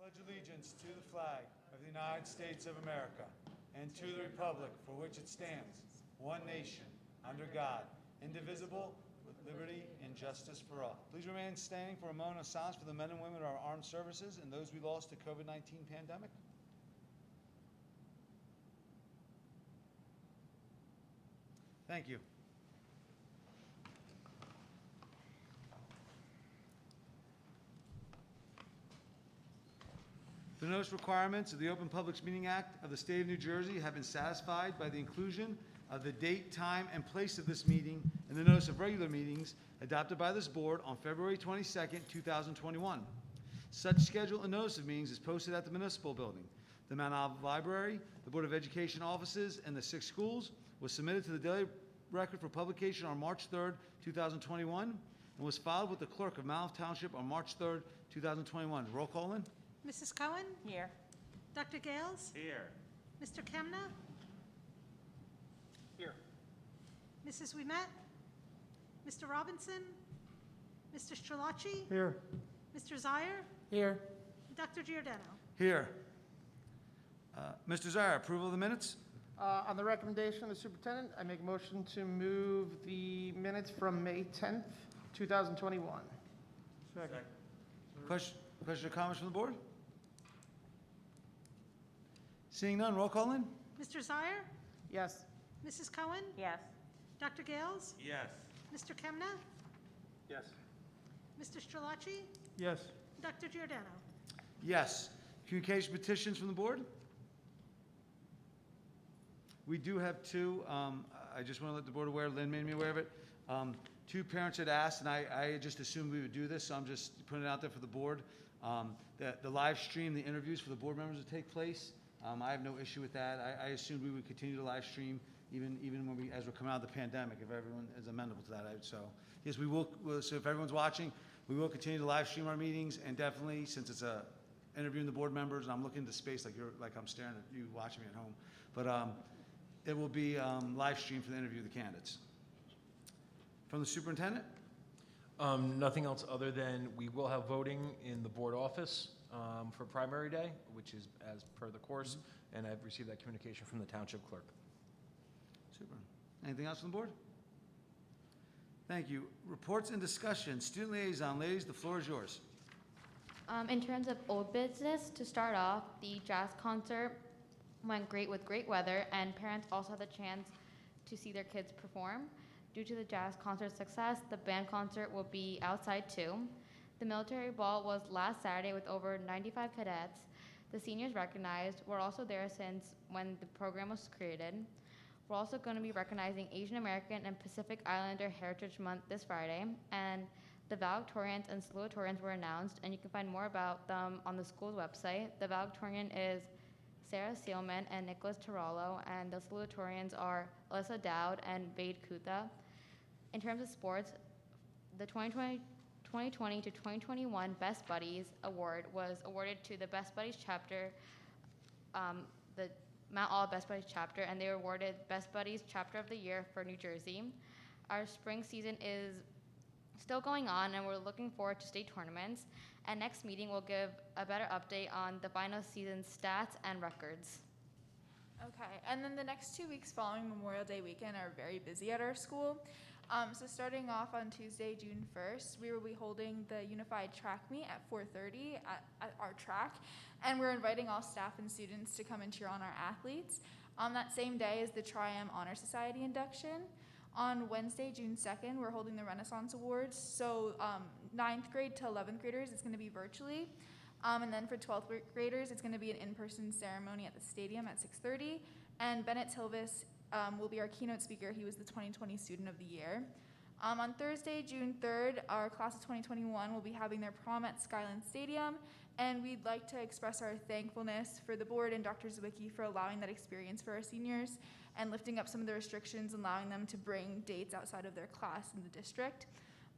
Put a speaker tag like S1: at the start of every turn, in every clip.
S1: Pledge allegiance to the flag of the United States of America and to the republic for which it stands, one nation, under God, indivisible, with liberty and justice for all. Please remain standing for a moment of silence for the men and women of our armed services and those we lost to COVID-19 pandemic. Thank you. The notice requirements of the Open Public Meeting Act of the State of New Jersey have been satisfied by the inclusion of the date, time, and place of this meeting in the notice of regular meetings adopted by this board on February 22nd, 2021. Such schedule and notice of meetings is posted at the Municipal Building, the Mount Olive Library, the Board of Education offices, and the 6 schools, was submitted to the Daily Record for publication on March 3rd, 2021, and was filed with the Clerk of Mount Olive Township on March 3rd, 2021. Roll call in.
S2: Mrs. Cohen?
S3: Here.
S2: Dr. Gales?
S4: Here.
S2: Mr. Kemna?
S4: Here.
S2: Mrs. Ouimet? Mr. Robinson? Mr. Strelacci?
S4: Here.
S2: Mr. Zire?
S4: Here.
S2: Dr. Giordano?
S1: Here. Mr. Zire, approval of the minutes?
S5: On the recommendation of the superintendent, I make a motion to move the minutes from May 10th, 2021.
S4: Second.
S1: Questions or comments from the board? Seeing none, roll call in.
S2: Mr. Zire?
S5: Yes.
S2: Mrs. Cohen?
S3: Yes.
S2: Dr. Gales?
S4: Yes.
S2: Mr. Kemna?
S4: Yes.
S2: Mr. Strelacci?
S4: Yes.
S2: Dr. Giordano?
S1: Yes. Communication petitions from the board? We do have 2. I just want to let the board aware, Lynn made me aware of it. 2 parents had asked, and I just assumed we would do this, so I'm just putting it out there for the board. The live stream, the interviews for the board members would take place. I have no issue with that. I assumed we would continue to live stream even when as we're coming out of the pandemic, if everyone is amenable to that. So yes, we will. So if everyone's watching, we will continue to live stream our meetings, and definitely, since it's interviewing the board members, and I'm looking into space like I'm staring at you watching me at home, but it will be live streamed for the interview of the candidates. From the superintendent?
S6: Nothing else other than we will have voting in the board office for primary day, which is as per the course, and I've received that communication from the township clerk.
S1: Super. Anything else from the board? Thank you. Reports and discussion. Student liaison, ladies, the floor is yours.
S7: In terms of old business, to start off, the jazz concert went great with great weather, and parents also had the chance to see their kids perform. Due to the jazz concert success, the band concert will be outside too. The military ball was last Saturday with over 95 cadets. The seniors recognized were also there since when the program was created. We're also going to be recognizing Asian American and Pacific Islander Heritage Month this Friday, and the valedictorians and salutatorians were announced, and you can find more about them on the school's website. The valedictorian is Sarah Seelman and Nicholas Tirolo, and the salutatorians are Alyssa Dowd and Vade Kutha. In terms of sports, the 2020 to 2021 Best Buddies Award was awarded to the Best Buddies chapter, the Mount Olive Best Buddies chapter, and they were awarded Best Buddies Chapter of the Year for New Jersey. Our spring season is still going on, and we're looking forward to state tournaments. And next meeting will give a better update on the final season stats and records.
S8: Okay, and then the next 2 weeks following Memorial Day weekend are very busy at our school. So starting off on Tuesday, June 1st, we will be holding the Unified Track Meet at 4:30 at our track, and we're inviting all staff and students to come and cheer on our athletes. On that same day is the Tri-M Honor Society induction. On Wednesday, June 2nd, we're holding the Renaissance Awards. So 9th grade to 11th graders, it's going to be virtually. And then for 12th graders, it's going to be an in-person ceremony at the stadium at 6:30. And Bennett Tilvis will be our keynote speaker. He was the 2020 Student of the Year. On Thursday, June 3rd, our class of 2021 will be having their prom at Skyland Stadium. And we'd like to express our thankfulness for the board and Dr. Zawicki for allowing that experience for our seniors and lifting up some of the restrictions, allowing them to bring dates outside of their class in the district.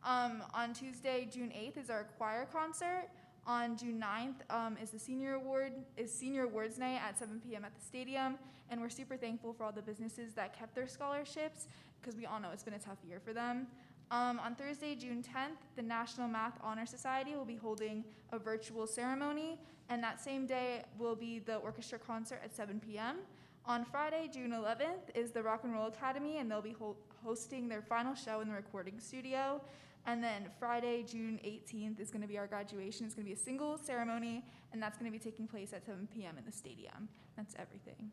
S8: On Tuesday, June 8th is our choir concert. On June 9th is the Senior Awards Night at 7 p.m. at the stadium, and we're super thankful for all the businesses that kept their scholarships, because we all know it's been a tough year for them. On Thursday, June 10th, the National Math Honor Society will be holding a virtual ceremony, and that same day will be the orchestra concert at 7 p.m. On Friday, June 11th, is the Rock and Roll Academy, and they'll be hosting their final show in the recording studio. And then Friday, June 18th, is going to be our graduation. It's going to be a single ceremony, and that's going to be taking place at 7 p.m. in the stadium. That's everything.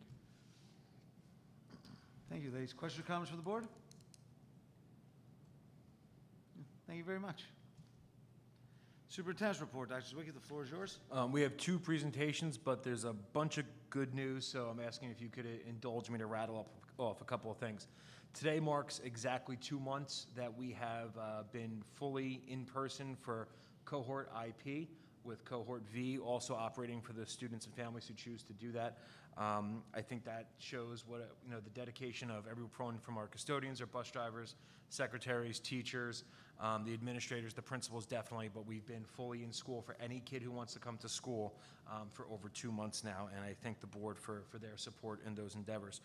S1: Thank you, ladies. Questions or comments from the board? Thank you very much. Superintendent's report. Dr. Zwicky, the floor is yours.
S6: We have 2 presentations, but there's a bunch of good news, so I'm asking if you could indulge me to rattle off a couple of things. Today marks exactly 2 months that we have been fully in person for cohort IP, with cohort V also operating for the students and families who choose to do that. I think that shows what the dedication of everyone from our custodians, our bus drivers, secretaries, teachers, the administrators, the principals definitely, but we've been fully in school for any kid who wants to come to school for over 2 months now, and I thank the board for their support in those endeavors.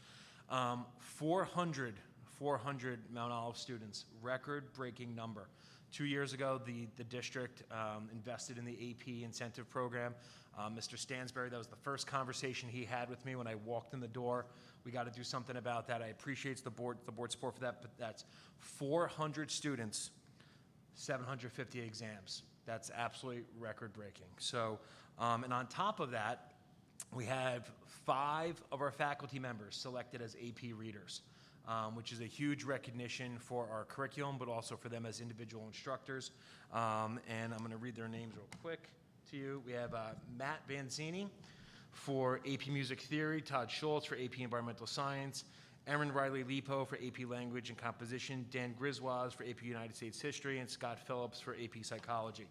S6: 400 Mount Olive students, record-breaking number. 2 years ago, the district invested in the AP incentive program. Mr. Stansberry, that was the first conversation he had with me when I walked in the door. We got to do something about that. I appreciate the board support for that, but that's 400 students, 750 exams. That's absolutely record-breaking. So, and on top of that, we have 5 of our faculty members selected as AP readers, which is a huge recognition for our curriculum, but also for them as individual instructors. And I'm going to read their names real quick to you. We have Matt Banzini for AP Music Theory, Todd Schultz for AP Environmental Science, Erin Riley-Lipo for AP Language and Composition, Dan Griswold for AP United States History, and Scott Phillips for AP Psychology.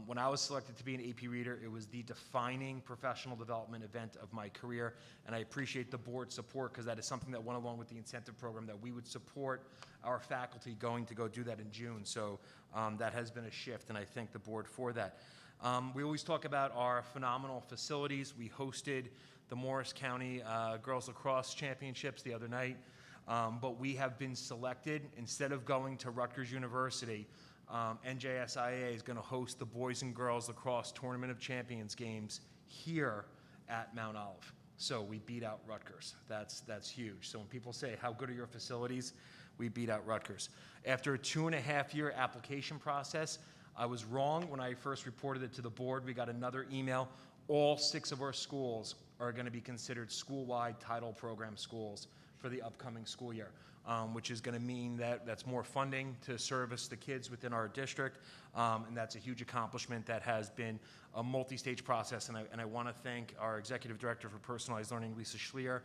S6: When I was selected to be an AP reader, it was the defining professional development event of my career, and I appreciate the board's support because that is something that went along with the incentive program, that we would support our faculty going to go do that in June. So that has been a shift, and I thank the board for that. We always talk about our phenomenal facilities. We hosted the Morris County Girls Lacrosse Championships the other night, but we have been selected, instead of going to Rutgers University, NJSIA is going to host the Boys and Girls Lacrosse Tournament of Champions games here at Mount Olive. So we beat out Rutgers. That's huge. So when people say, how good are your facilities? We beat out Rutgers. After a 2.5-year application process, I was wrong when I first reported it to the board. We got another email. All 6 of our schools are going to be considered school-wide title program schools for the upcoming school year, which is going to mean that that's more funding to service the kids within our district, and that's a huge accomplishment that has been a multi-stage process, and I want to thank our Executive Director for Personalized Learning, Lisa Schlier,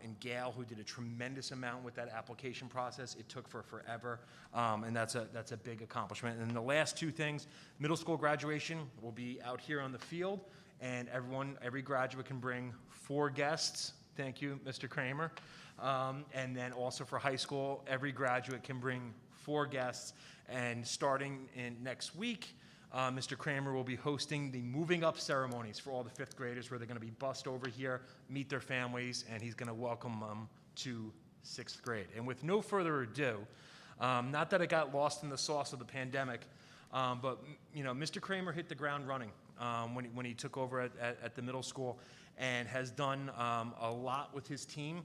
S6: and Gail, who did a tremendous amount with that application process. It took forever, and that's a big accomplishment. And the last 2 things, middle school graduation will be out here on the field, and every graduate can bring 4 guests. Thank you, Mr. Kramer. And then also for high school, every graduate can bring 4 guests. And starting in next week, Mr. Kramer will be hosting the moving up ceremonies for all the 5th graders, where they're going to be bussed over here, meet their families, and he's going to welcome them to 6th grade. And with no further ado, not that it got lost in the sauce of the pandemic, but Mr. Kramer hit the ground running when he took over at the middle school, and has done a lot with his team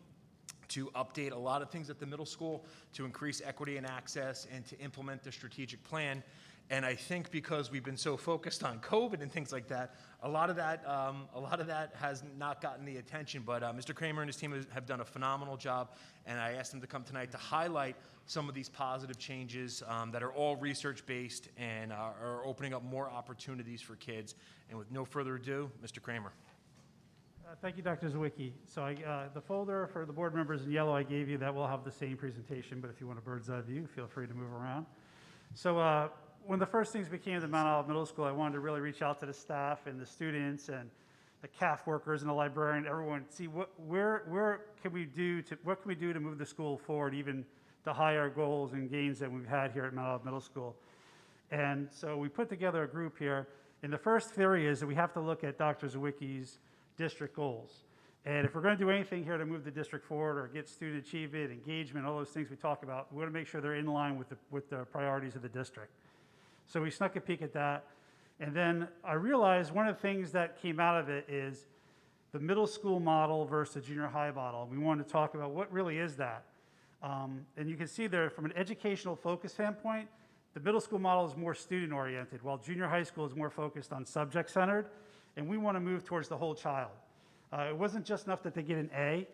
S6: to update a lot of things at the middle school, to increase equity and access, and to implement the strategic plan. And I think because we've been so focused on COVID and things like that, a lot of that has not gotten the attention. But Mr. Kramer and his team have done a phenomenal job, and I asked him to come tonight to highlight some of these positive changes that are all research-based and are opening up more opportunities for kids. And with no further ado, Mr. Kramer.
S4: Thank you, Dr. Zwicky. So the folder for the board members in yellow I gave you, that will have the same presentation, but if you want a bird's eye view, feel free to move around. So one of the first things became the Mount Olive Middle School, I wanted to really reach out to the staff and the students and the CAF workers and the librarian, everyone, see what can we do to move the school forward, even to higher goals and gains that we've had here at Mount Olive Middle School. And so we put together a group here, and the first theory is that we have to look at Dr. Zawicki's district goals. And if we're going to do anything here to move the district forward or get student achievement, engagement, all those things we talk about, we want to make sure they're in line with the priorities of the district. So we snuck a peek at that. And then I realized one of the things that came out of it is the middle school model versus the junior high model. We wanted to talk about what really is that. And you can see there from an educational focus standpoint, the middle school model is more student-oriented, while junior high school is more focused on subject-centered, and we want to move towards the whole child. It wasn't just enough that they get an A,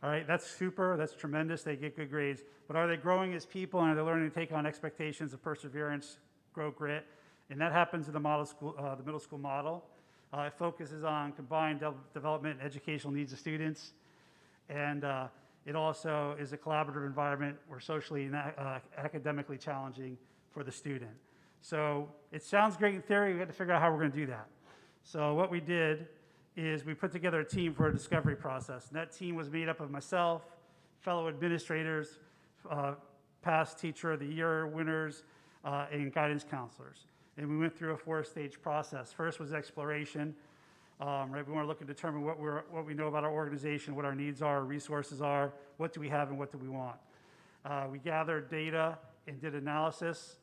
S4: all right, that's super, that's tremendous, they get good grades, but are they growing as people and are they learning to take on expectations of perseverance, grow grit? And that happens in the middle school model. It focuses on combined development and educational needs of students, and it also is a collaborative environment where socially and academically challenging for the student. So it sounds great in theory, we had to figure out how we're going to do that. So what we did is we put together a team for a discovery process. And that team was made up of myself, fellow administrators, past Teacher of the Year winners, and guidance counselors. And we went through a 4-stage process. First was exploration. Right, we want to look and determine what we know about our organization, what our needs are, our resources are, what do we have and what do we want. We gathered data and did analysis.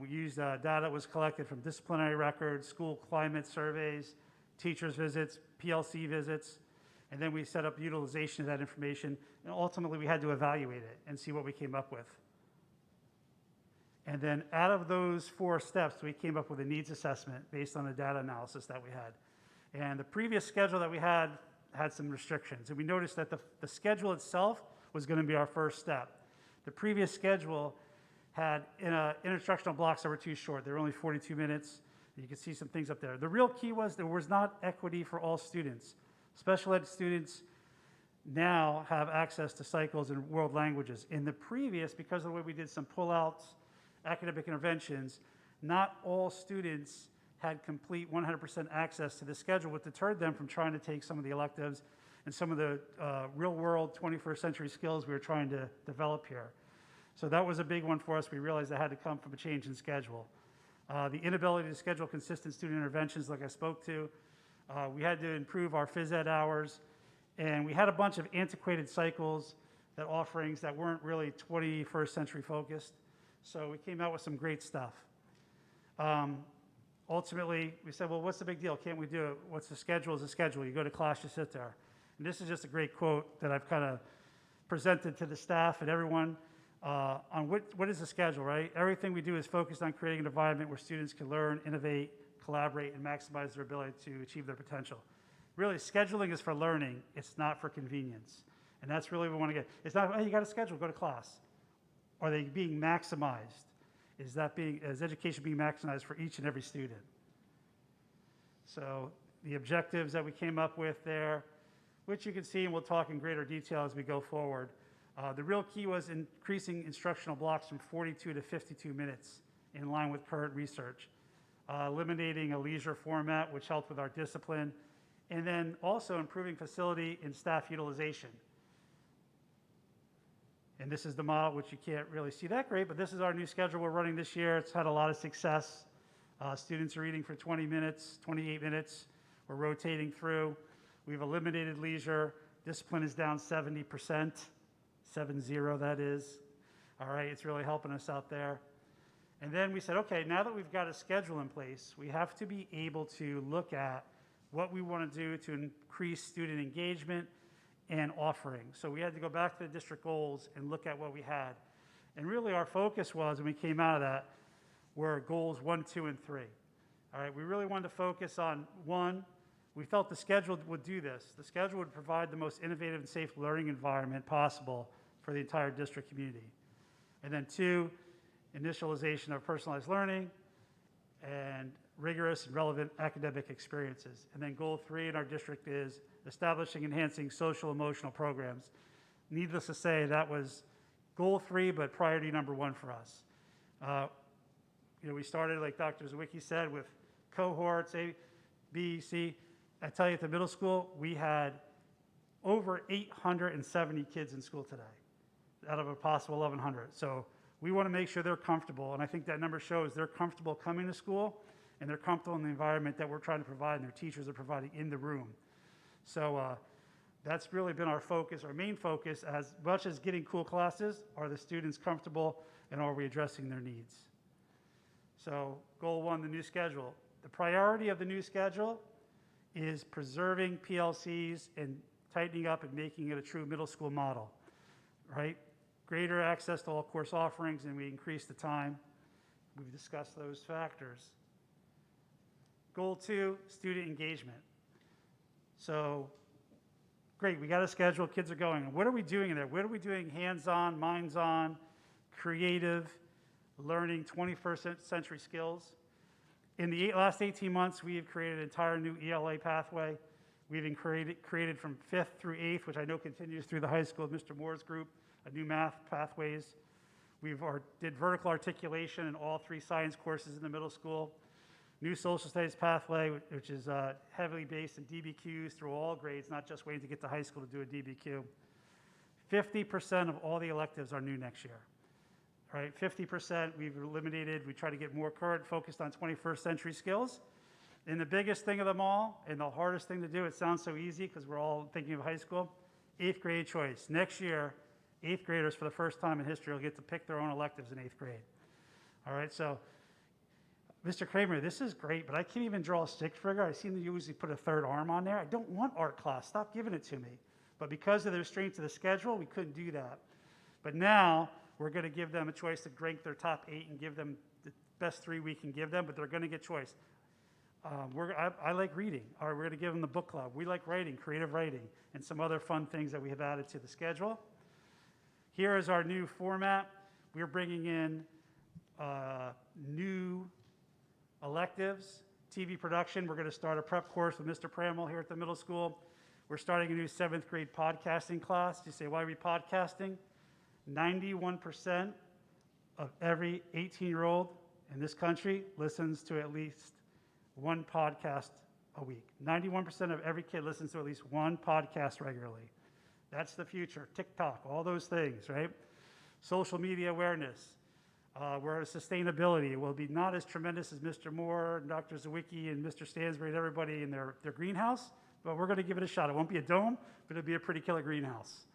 S4: We used data that was collected from disciplinary records, school climate surveys, teachers' visits, PLC visits, and then we set up utilization of that information, and ultimately we had to evaluate it and see what we came up with. And then out of those 4 steps, we came up with a needs assessment based on the data analysis that we had. And the previous schedule that we had some restrictions, and we noticed that the schedule itself was going to be our first step. The previous schedule had instructional blocks that were too short. They were only 42 minutes. You can see some things up there. The real key was there was not equity for all students. Special ed students now have access to cycles in world languages. In the previous, because of the way we did some pullouts, academic interventions, not all students had complete 100% access to the schedule, what deterred them from trying to take some of the electives and some of the real-world 21st century skills we were trying to develop here. So that was a big one for us. We realized that had to come from a change in schedule. The inability to schedule consistent student interventions, like I spoke to. We had to improve our phys ed hours, and we had a bunch of antiquated cycles, that offerings that weren't really 21st century focused. So we came out with some great stuff. Ultimately, we said, well, what's the big deal? Can't we do it? What's the schedule is a schedule. You go to class, you sit there. And this is just a great quote that I've kind of presented to the staff and everyone on what is the schedule, right? Everything we do is focused on creating an environment where students can learn, innovate, collaborate, and maximize their ability to achieve their potential. Really, scheduling is for learning. It's not for convenience. And that's really what we want to get. It's not, hey, you got a schedule, go to class. Are they being maximized? Is education being maximized for each and every student? So the objectives that we came up with there, which you can see and we'll talk in greater detail as we go forward. The real key was increasing instructional blocks from 42 to 52 minutes in line with current research. Eliminating a leisure format, which helped with our discipline, and then also improving facility and staff utilization. And this is the model, which you can't really see that great, but this is our new schedule we're running this year. It's had a lot of success. Students are eating for 20 minutes, 28 minutes. We're rotating through. We've eliminated leisure. Discipline is down 70%, 70 that is. All right, it's really helping us out there. And then we said, okay, now that we've got a schedule in place, we have to be able to look at what we want to do to increase student engagement and offering. So we had to go back to the district goals and look at what we had. And really our focus was, when we came out of that, were goals 1, 2, and 3. All right, we really wanted to focus on 1, we felt the schedule would do this. The schedule would provide the most innovative and safe learning environment possible for the entire district community. And then 2, initialization of personalized learning and rigorous and relevant academic experiences. And then goal 3 in our district is establishing and enhancing social emotional programs. Needless to say, that was goal 3, but priority number 1 for us. We started, like Dr. Zawicki said, with cohorts A, B, C. I tell you, at the middle school, we had over 870 kids in school today out of a possible 1,100. So we want to make sure they're comfortable, and I think that number shows they're comfortable coming to school, and they're comfortable in the environment that we're trying to provide and their teachers are providing in the room. So That's really been our focus, our main focus, as much as getting cool classes, are the students comfortable and are we addressing their needs? So goal 1, the new schedule. The priority of the new schedule is preserving PLCs and tightening up and making it a true middle school model, right? Greater access to all course offerings, and we increase the time. We've discussed those factors. Goal 2, student engagement. So, great, we got a schedule, kids are going. What are we doing in there? What are we doing hands-on, minds-on, creative, learning 21st century skills? In the last 18 months, we have created an entire new ELA pathway. We've created from 5th through 8th, which I know continues through the high school, Mr. Moore's group, a new math pathways. Did vertical articulation in all 3 science courses in the middle school. New social studies pathway, which is heavily based in DBQs through all grades, not just waiting to get to high school to do a DBQ. 50% of all the electives are new next year. All right, 50% we've eliminated. We try to get more current, focused on 21st century skills. And the biggest thing of them all, and the hardest thing to do, it sounds so easy because we're all thinking of high school, 8th grade choice. Next year, 8th graders for the first time in history will get to pick their own electives in 8th grade. All right, so Mr. Kramer, this is great, but I can't even draw a stick figure. I seem to usually put a third arm on there. I don't want art class. Stop giving it to me. But because of the restraints of the schedule, we couldn't do that. But now we're going to give them a choice to rank their top 8 and give them the best 3 we can give them, but they're going to get choice. I like reading. All right, we're going to give them the book club. We like writing, creative writing, and some other fun things that we have added to the schedule. Here is our new format. We're bringing in new electives, TV production. We're going to start a prep course with Mr. Pramel here at the middle school. We're starting a new 7th grade podcasting class. You say, why are we podcasting? 91% of every 18-year-old in this country listens to at least one podcast a week. 91% of every kid listens to at least one podcast regularly. That's the future. TikTok, all those things, right? Social media awareness. Where sustainability will be not as tremendous as Mr. Moore, and Dr. Zawicki, and Mr. Stansbury, and everybody in their greenhouse, but we're going to give it a shot. It won't be a dome, but it'll be a pretty killer greenhouse.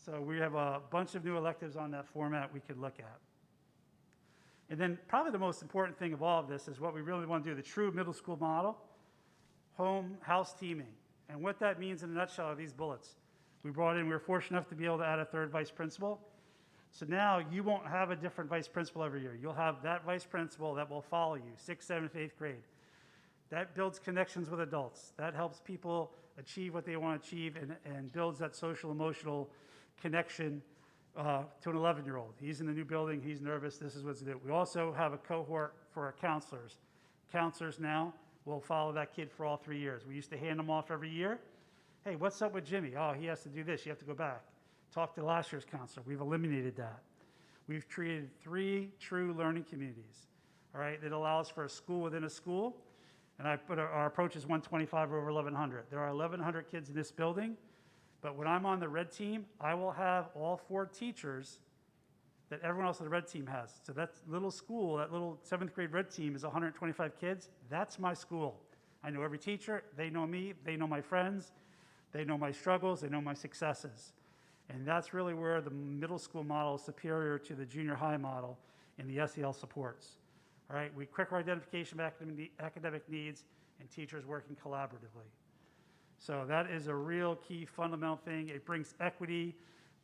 S4: So we have a bunch of new electives on that format we could look at. And then probably the most important thing of all of this is what we really want to do, the true middle school model, house teaming. And what that means in a nutshell are these bullets. We were fortunate enough to be able to add a 3rd vice principal. So now you won't have a different vice principal every year. You'll have that vice principal that will follow you, 6th, 7th, 8th grade. That builds connections with adults. That helps people achieve what they want to achieve and builds that social, emotional connection to an 11-year-old. He's in the new building. He's nervous. This is what's to do. We also have a cohort for our counselors. Counselors now will follow that kid for all 3 years. We used to hand them off every year. Hey, what's up with Jimmy? Oh, he has to do this. You have to go back. Talk to last year's counselor. We've eliminated that. We've created 3 true learning communities, all right, that allows for a school within a school. And I put our approach is 125 over 1,100. There are 1,100 kids in this building, but when I'm on the red team, I will have all 4 teachers that everyone else on the red team has. So that little school, that little 7th grade red team is 125 kids. That's my school. I know every teacher. They know me. They know my friends. They know my struggles. They know my successes. And that's really where the middle school model is superior to the junior high model in the SEL supports. All right, quicker identification of academic needs and teachers working collaboratively. So that is a real key fundamental thing. It brings equity,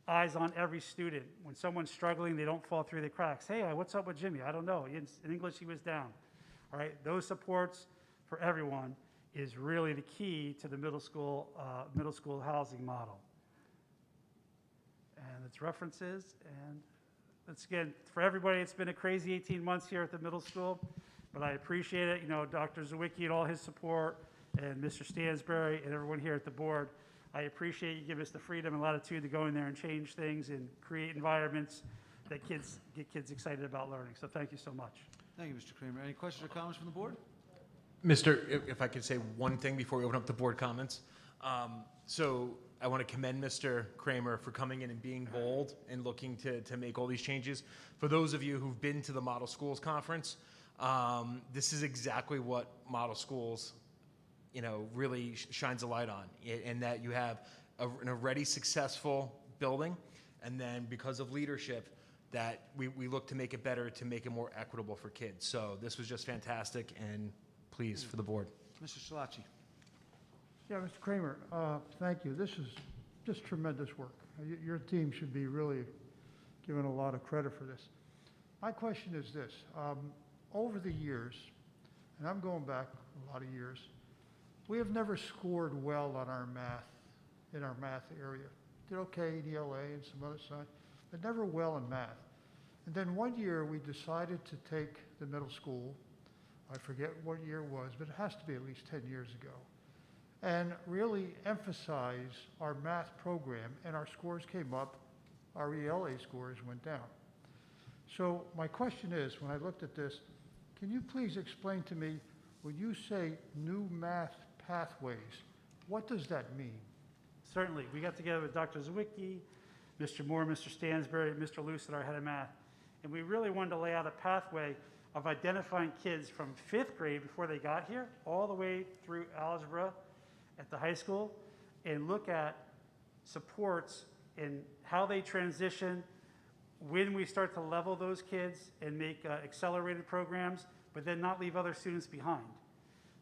S4: eyes on every student. When someone's struggling, they don't fall through the cracks. Hey, what's up with Jimmy? I don't know. In English, he was down. All right, those supports for everyone is really the key to the middle school housing model. And its references, and that's, again, for everybody, it's been a crazy 18 months here at the middle school, but I appreciate it. You know, Dr. Zawicki and all his support, and Mr. Stansbury and everyone here at the board. I appreciate you giving us the freedom and latitude to go in there and change things and create environments that get kids excited about learning. So thank you so much.
S1: Thank you, Mr. Kramer. Any questions or comments from the board?
S6: If I could say one thing before we open up the board comments. So I want to commend Mr. Kramer for coming in and being bold and looking to make all these changes. For those of you who've been to the Model Schools Conference, this is exactly what Model Schools, really shines a light on, and that you have an already successful building, and then because of leadership, that we look to make it better, to make it more equitable for kids. So this was just fantastic, and please, for the board.
S1: Mr. Schillaci.
S3: Yeah, Mr. Kramer, thank you. This is just tremendous work. Your team should be really given a lot of credit for this. My question is this. Over the years, and I'm going back a lot of years, we have never scored well on our math, in our math area. Did okay in ELA and some other side, but never well in math. And then one year we decided to take the middle school, I forget what year it was, but it has to be at least 10 years ago, and really emphasize our math program, and our scores came up, our ELA scores went down. So my question is, when I looked at this, can you please explain to me, when you say new math pathways, what does that mean?
S4: Certainly. We got together with Dr. Zawicki, Mr. Moore, Mr. Stansberry, Mr. Lucid, our head of math, and we really wanted to lay out a pathway of identifying kids from 5th grade before they got here, all the way through algebra at the high school, and look at supports and how they transition, when we start to level those kids and make accelerated programs, but then not leave other students behind.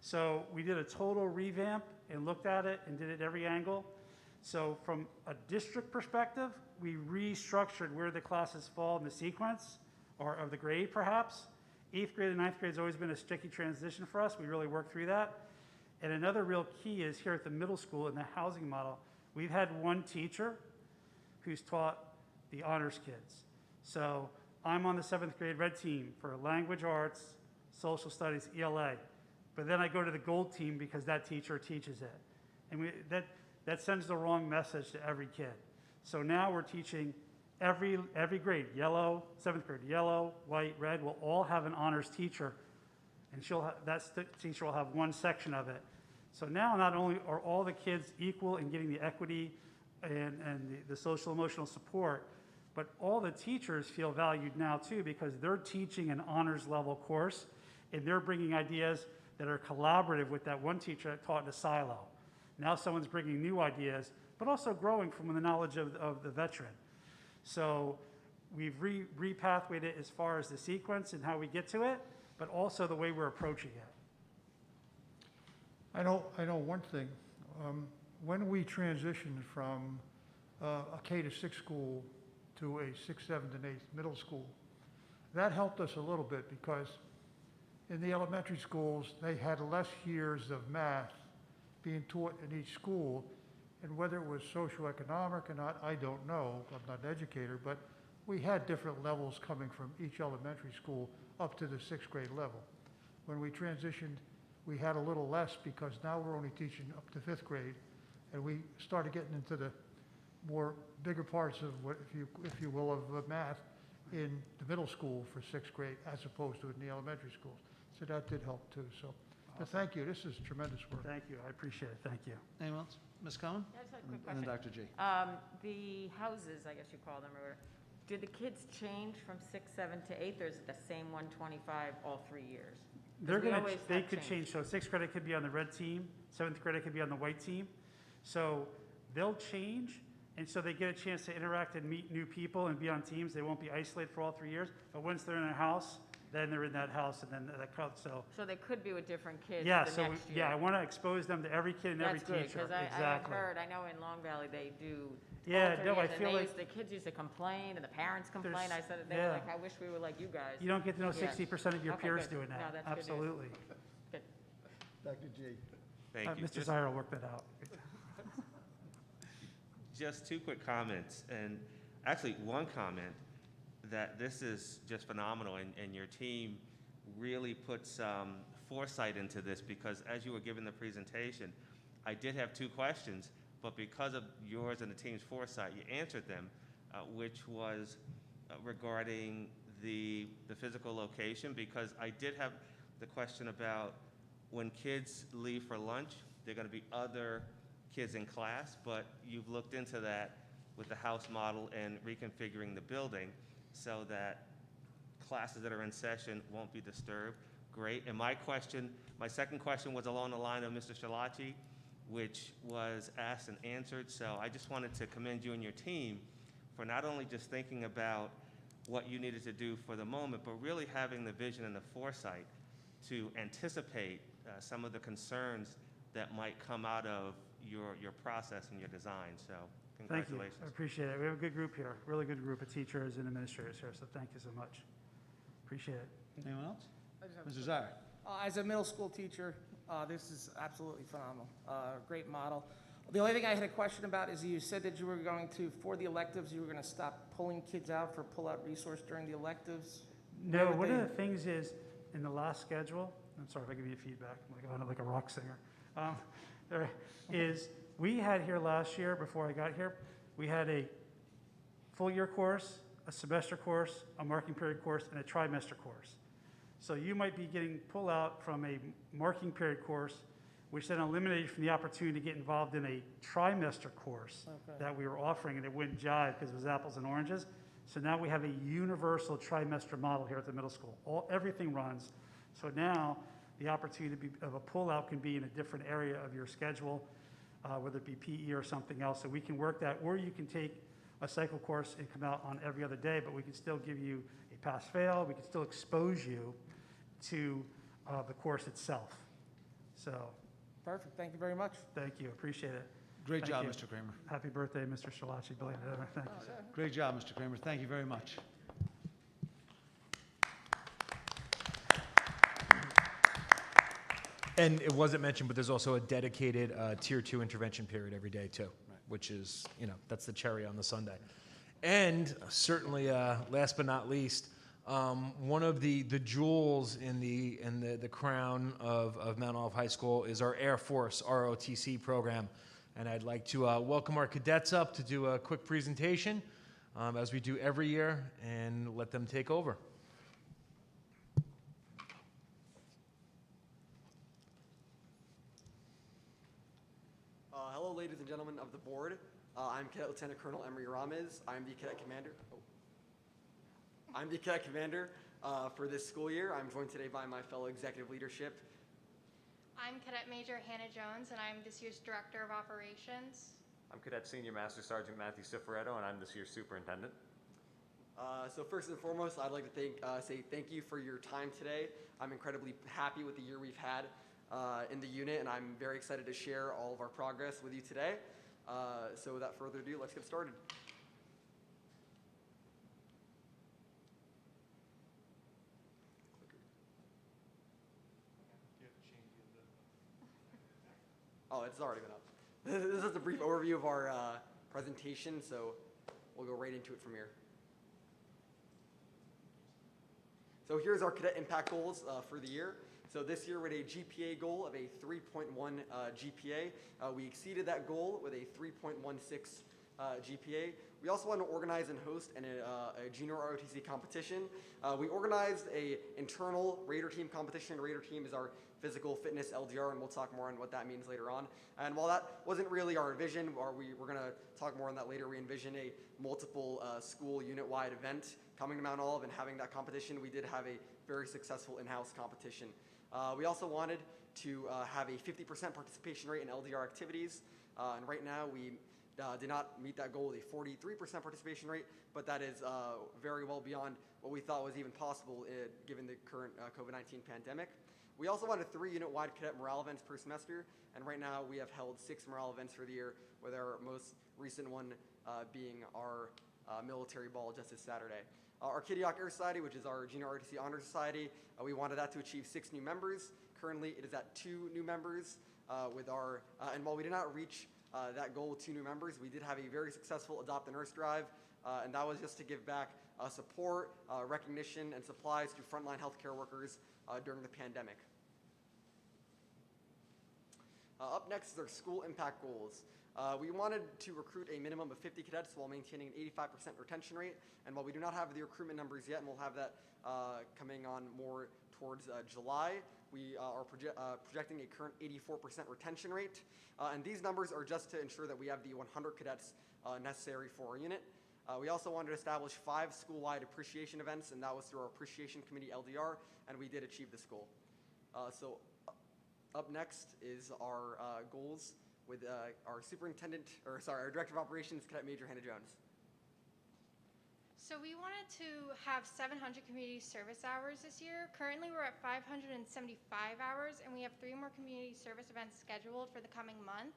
S4: So we did a total revamp and looked at it and did it at every angle. So from a district perspective, we restructured where the classes fall in the sequence, or of the grade perhaps. 8th grade and 9th grade has always been a sticky transition for us. We really worked through that. And another real key is here at the middle school in the housing model, we've had one teacher who's taught the honors kids. So I'm on the 7th grade red team for language arts, social studies, ELA. But then I go to the gold team because that teacher teaches it. And that sends the wrong message to every kid. So now we're teaching every grade, yellow, 7th grade, yellow, white, red, will all have an honors teacher. And teacher will have one section of it. So now not only are all the kids equal in getting the equity and the social emotional support, but all the teachers feel valued now too, because they're teaching an honors level course and they're bringing ideas that are collaborative with that one teacher that taught in a silo. Now someone's bringing new ideas, but also growing from the knowledge of the veteran. So we've repathwayed it as far as the sequence and how we get to it, but also the way we're approaching it.
S3: I know one thing. When we transitioned from a K to 6 school to a 6th, 7th, and 8th middle school, that helped us a little bit because in the elementary schools, they had less years of math being taught in each school, and whether it was socioeconomic or not, I don't know. I'm not an educator, but we had different levels coming from each elementary school up to the 6th grade level. When we transitioned, we had a little less because now we're only teaching up to 5th grade, and we started getting into the more bigger parts of what, if you will, of math in the middle school for 6th grade as opposed to in the elementary schools. So that did help too. So but thank you. This is tremendous work.
S4: Thank you. I appreciate it. Thank you.
S1: Anyone else? Ms. Cohen?
S9: Yeah, I just had a quick
S1: And then
S9: question.
S1: Dr. G.
S9: The houses, I guess you call them, or whatever, do the kids change from 6, 7 to 8, or is it the same 125 all 3 years? 'Cause
S4: They could change. So 6th grade it could be on the red team, 7th grade it could be on the white team. So they'll change, and so they get a chance to interact and meet new people and be on teams. They won't be isolated for all 3 years, but once they're in a house, then they're in that house, and then that counts. So
S9: So they could be with different kids
S4: yeah,
S9: the
S4: so
S9: next year?
S4: I want to expose them to every kid and every
S9: That's good,
S4: teacher.
S9: because I have
S4: Exactly.
S9: heard, I know in Long Valley they do
S4: Yeah,
S9: alternate
S4: no, I
S9: years, and
S4: feel like
S9: the kids used to complain, and the parents complain.
S4: There's-
S9: I said, that they were
S4: yeah.
S9: like, I wish we were like you guys.
S4: you don't get to know
S9: Yeah.
S4: 60% of your
S9: Okay,
S4: peers
S9: good.
S4: doing
S9: No,
S4: that.
S9: that's good news.
S4: Absolutely.
S9: Good.
S3: Dr. G.
S10: Thank you.
S4: Mr. Zaire will work that out.
S10: Just two quick comments, and actually one comment, that this is just phenomenal, and your team really put some foresight into this, because as you were giving the presentation, I did have two questions, but because of yours and the team's foresight, you answered them, which was regarding the physical location, because I did have the question about when kids leave for lunch, there are going to be other kids in class, but you've looked into that with the house model and reconfiguring the building so that classes that are in session won't be disturbed. Great. And my second question was along the line of Mr. Schillaci, which was asked and answered. So I just wanted to commend you and your team for not only just thinking about what you needed to do for the moment, but really having the vision and the foresight to anticipate some of the concerns that might come out of your process and your design. So
S4: Thank you.
S10: congratulations.
S4: I appreciate it. We have a good group here, really good group of teachers and administrators here, so thank you so much. Appreciate it.
S1: Anyone else?
S5: I just have
S1: Mr. Zire?
S5: As a middle school teacher, this is absolutely phenomenal. Great model. The only thing I had a question about is you said that you were going to, for the electives, you were going to stop pulling kids out for pull-out resource during the electives?
S4: No,
S5: Where would
S4: one of
S5: they-
S4: the things is, in the last schedule, I'm sorry if I give you feedback, I'm like a rock singer. There is, we had here last year, before I got here, we had a full year course, a semester course, a marking period course, and a trimester course. So you might be getting pull out from a marking period course, which then eliminated you from the opportunity to get involved in a trimester course
S5: Okay.
S4: that we were offering, and it wouldn't jive because it was apples and oranges. So now we have a universal trimester model here at the middle school. Everything runs. So now the opportunity of a pullout can be in a different area of your schedule, whether it be PE or something else. So we can work that, or you can take a cycle course and come out on every other day, but we can still give you a pass-fail. We can still expose you to the course itself. So
S5: Perfect, thank you very much.
S4: thank you, appreciate it.
S1: Great
S4: Thank
S1: job,
S4: you.
S1: Mr. Kramer.
S4: Happy birthday, Mr. Shalachi, belated. Thank you, sir.
S1: Great job, Mr. Kramer. Thank you very much.
S6: And it wasn't mentioned, but there's also a dedicated Tier 2 intervention period every day, too, which is, that's the cherry on the sundae. And certainly, last but not least, one of the jewels in the crown of Mount Olive High School is our Air Force ROTC program. And I'd like to welcome our cadets up to do a quick presentation, as we do every year, and let them take over.
S11: Hello, ladies and gentlemen of the board. I'm Cadet Lieutenant Colonel Emery Ramez. I'm the cadet commander. I'm the cadet commander for this school year. I'm joined today by my fellow executive leadership.
S12: I'm Cadet Major Hannah Jones, and I'm this year's Director of Operations.
S13: I'm Cadet Senior Master Sergeant Matthew Cifaretto, and I'm this year's Superintendent.
S11: So first and foremost, I'd like to say thank you for your time today. I'm incredibly happy with the year we've had in the unit, and I'm very excited to share all of our progress with you today. So without further ado, let's get started. Oh, it's already been up. This is a brief overview of our presentation, so we'll go right into it from here. So here's our cadet impact goals for the year. So this year we had a GPA goal of a 3.1 GPA. We exceeded that goal with a 3.16 GPA. We also want to organize and host a junior ROTC competition. We organized a internal Raider team competition. Raider team is our physical fitness LDR, and we'll talk more on what that means later on. And while that wasn't really our vision, or we're going to talk more on that later, we envision a multiple school unit-wide event coming to Mount Olive and having that competition. We did have a very successful in-house competition. We also wanted to have a 50% participation rate in LDR activities, and right now we did not meet that goal with a 43% participation rate, but that is very well beyond what we thought was even possible given the current COVID-19 pandemic. We also wanted 3 unit-wide cadet morale events per semester, and right now we have held 6 morale events for the year, with our most recent one being our military ball just this Saturday. Our Kidiock Air Society, which is our Junior ROTC Honor Society, we wanted that to achieve 6 new members. Currently, it is at 2 new members. And while we did not reach that goal with 2 new members, we did have a very successful Adopt a Nurse drive, and that was just to give back support, recognition, and supplies to frontline healthcare workers during the pandemic. Up next is our school impact goals. We wanted to recruit a minimum of 50 cadets while maintaining an 85% retention rate. And while we do not have the recruitment numbers yet, and we'll have that coming on more towards July, we are projecting a current 84% retention rate. And these numbers are just to ensure that we have the 100 cadets necessary for our unit. We also wanted to establish 5 school-wide appreciation events, and that was through our Appreciation Committee LDR, and we did achieve this goal. So up next is our goals with our our Director of Operations, Cadet Major Hannah Jones.
S12: So we wanted to have 700 community service hours this year. Currently, we're at 575 hours, and we have 3 more community service events scheduled for the coming month.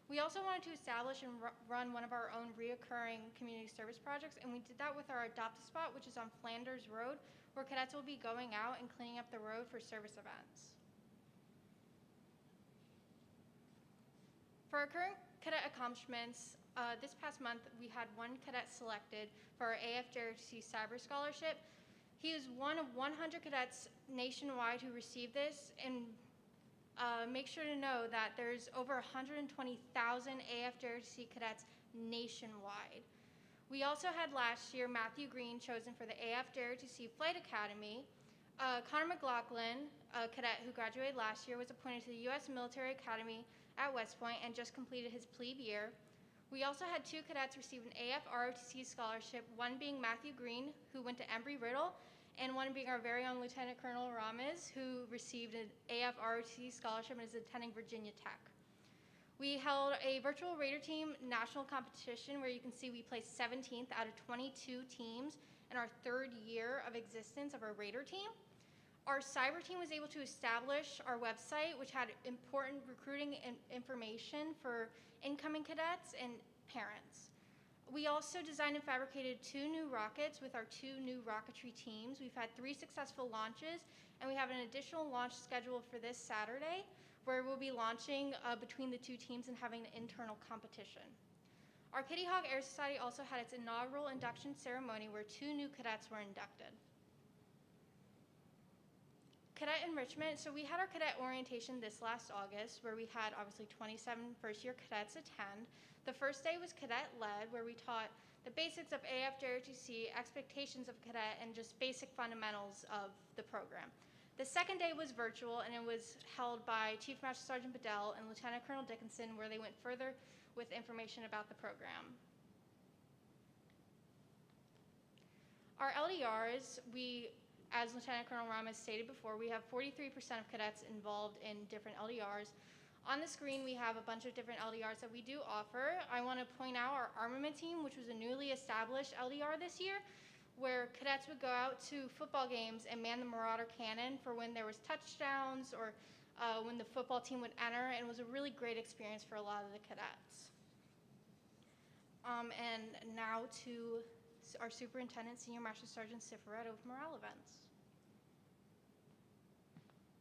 S12: We also wanted to establish and run one of our own reoccurring community service projects, and we did that with our Adopt-A-Spot, which is on Flanders Road, where cadets will be going out and cleaning up the road for service events. For our current cadet accomplishments, this past month, we had 1 cadet selected for our AFJROTC Cyber Scholarship. He is one of 100 cadets nationwide who received this, and make sure to know that there's over 120,000 AFJROTC cadets nationwide. We also had last year Matthew Green chosen for the AFJROTC Flight Academy. Connor McLaughlin, a cadet who graduated last year, was appointed to the U.S. Military Academy at West Point and just completed his plebe year. We also had 2 cadets receive an AFROTC scholarship, one being Matthew Green, who went to Embry-Riddle, and one being our very own Lieutenant Colonel Ramos, who received an AFROTC scholarship and is attending Virginia Tech. We held a virtual Raider team national competition where you can see we placed 17th out of 22 teams in our 3rd year of existence of our Raider team. Our cyber team was able to establish our website, which had important recruiting information for incoming cadets and parents. We also designed and fabricated 2 new rockets with our 2 new rocketry teams. We've had 3 successful launches, and we have an additional launch scheduled for this Saturday, where we'll be launching between the 2 teams and having an internal competition. Our Kitty Hawk Air Society also had its inaugural induction ceremony where 2 new cadets were inducted. Cadet enrichment, so we had our cadet orientation this last August, where we had obviously 27 first-year cadets attend. The first day was cadet-led, where we taught the basics of AFJROTC, expectations of cadet, and just basic fundamentals of the program. The second day was virtual, and it was held by Chief Master Sergeant Bedell and Lieutenant Colonel Dickinson, where they went further with information about the program. Our LDRs, as Lieutenant Colonel Ramos stated before, we have 43% of cadets involved in different LDRs. On the screen, we have a bunch of different LDRs that we do offer. I want to point out our armament team, which was a newly established LDR this year, where cadets would go out to football games and man the Marauder cannon for when there was touchdowns or when the football team would enter, and it was a really great experience for a lot of the cadets. And now to our Superintendent, Senior Master Sergeant Cifaretto of Morale Events.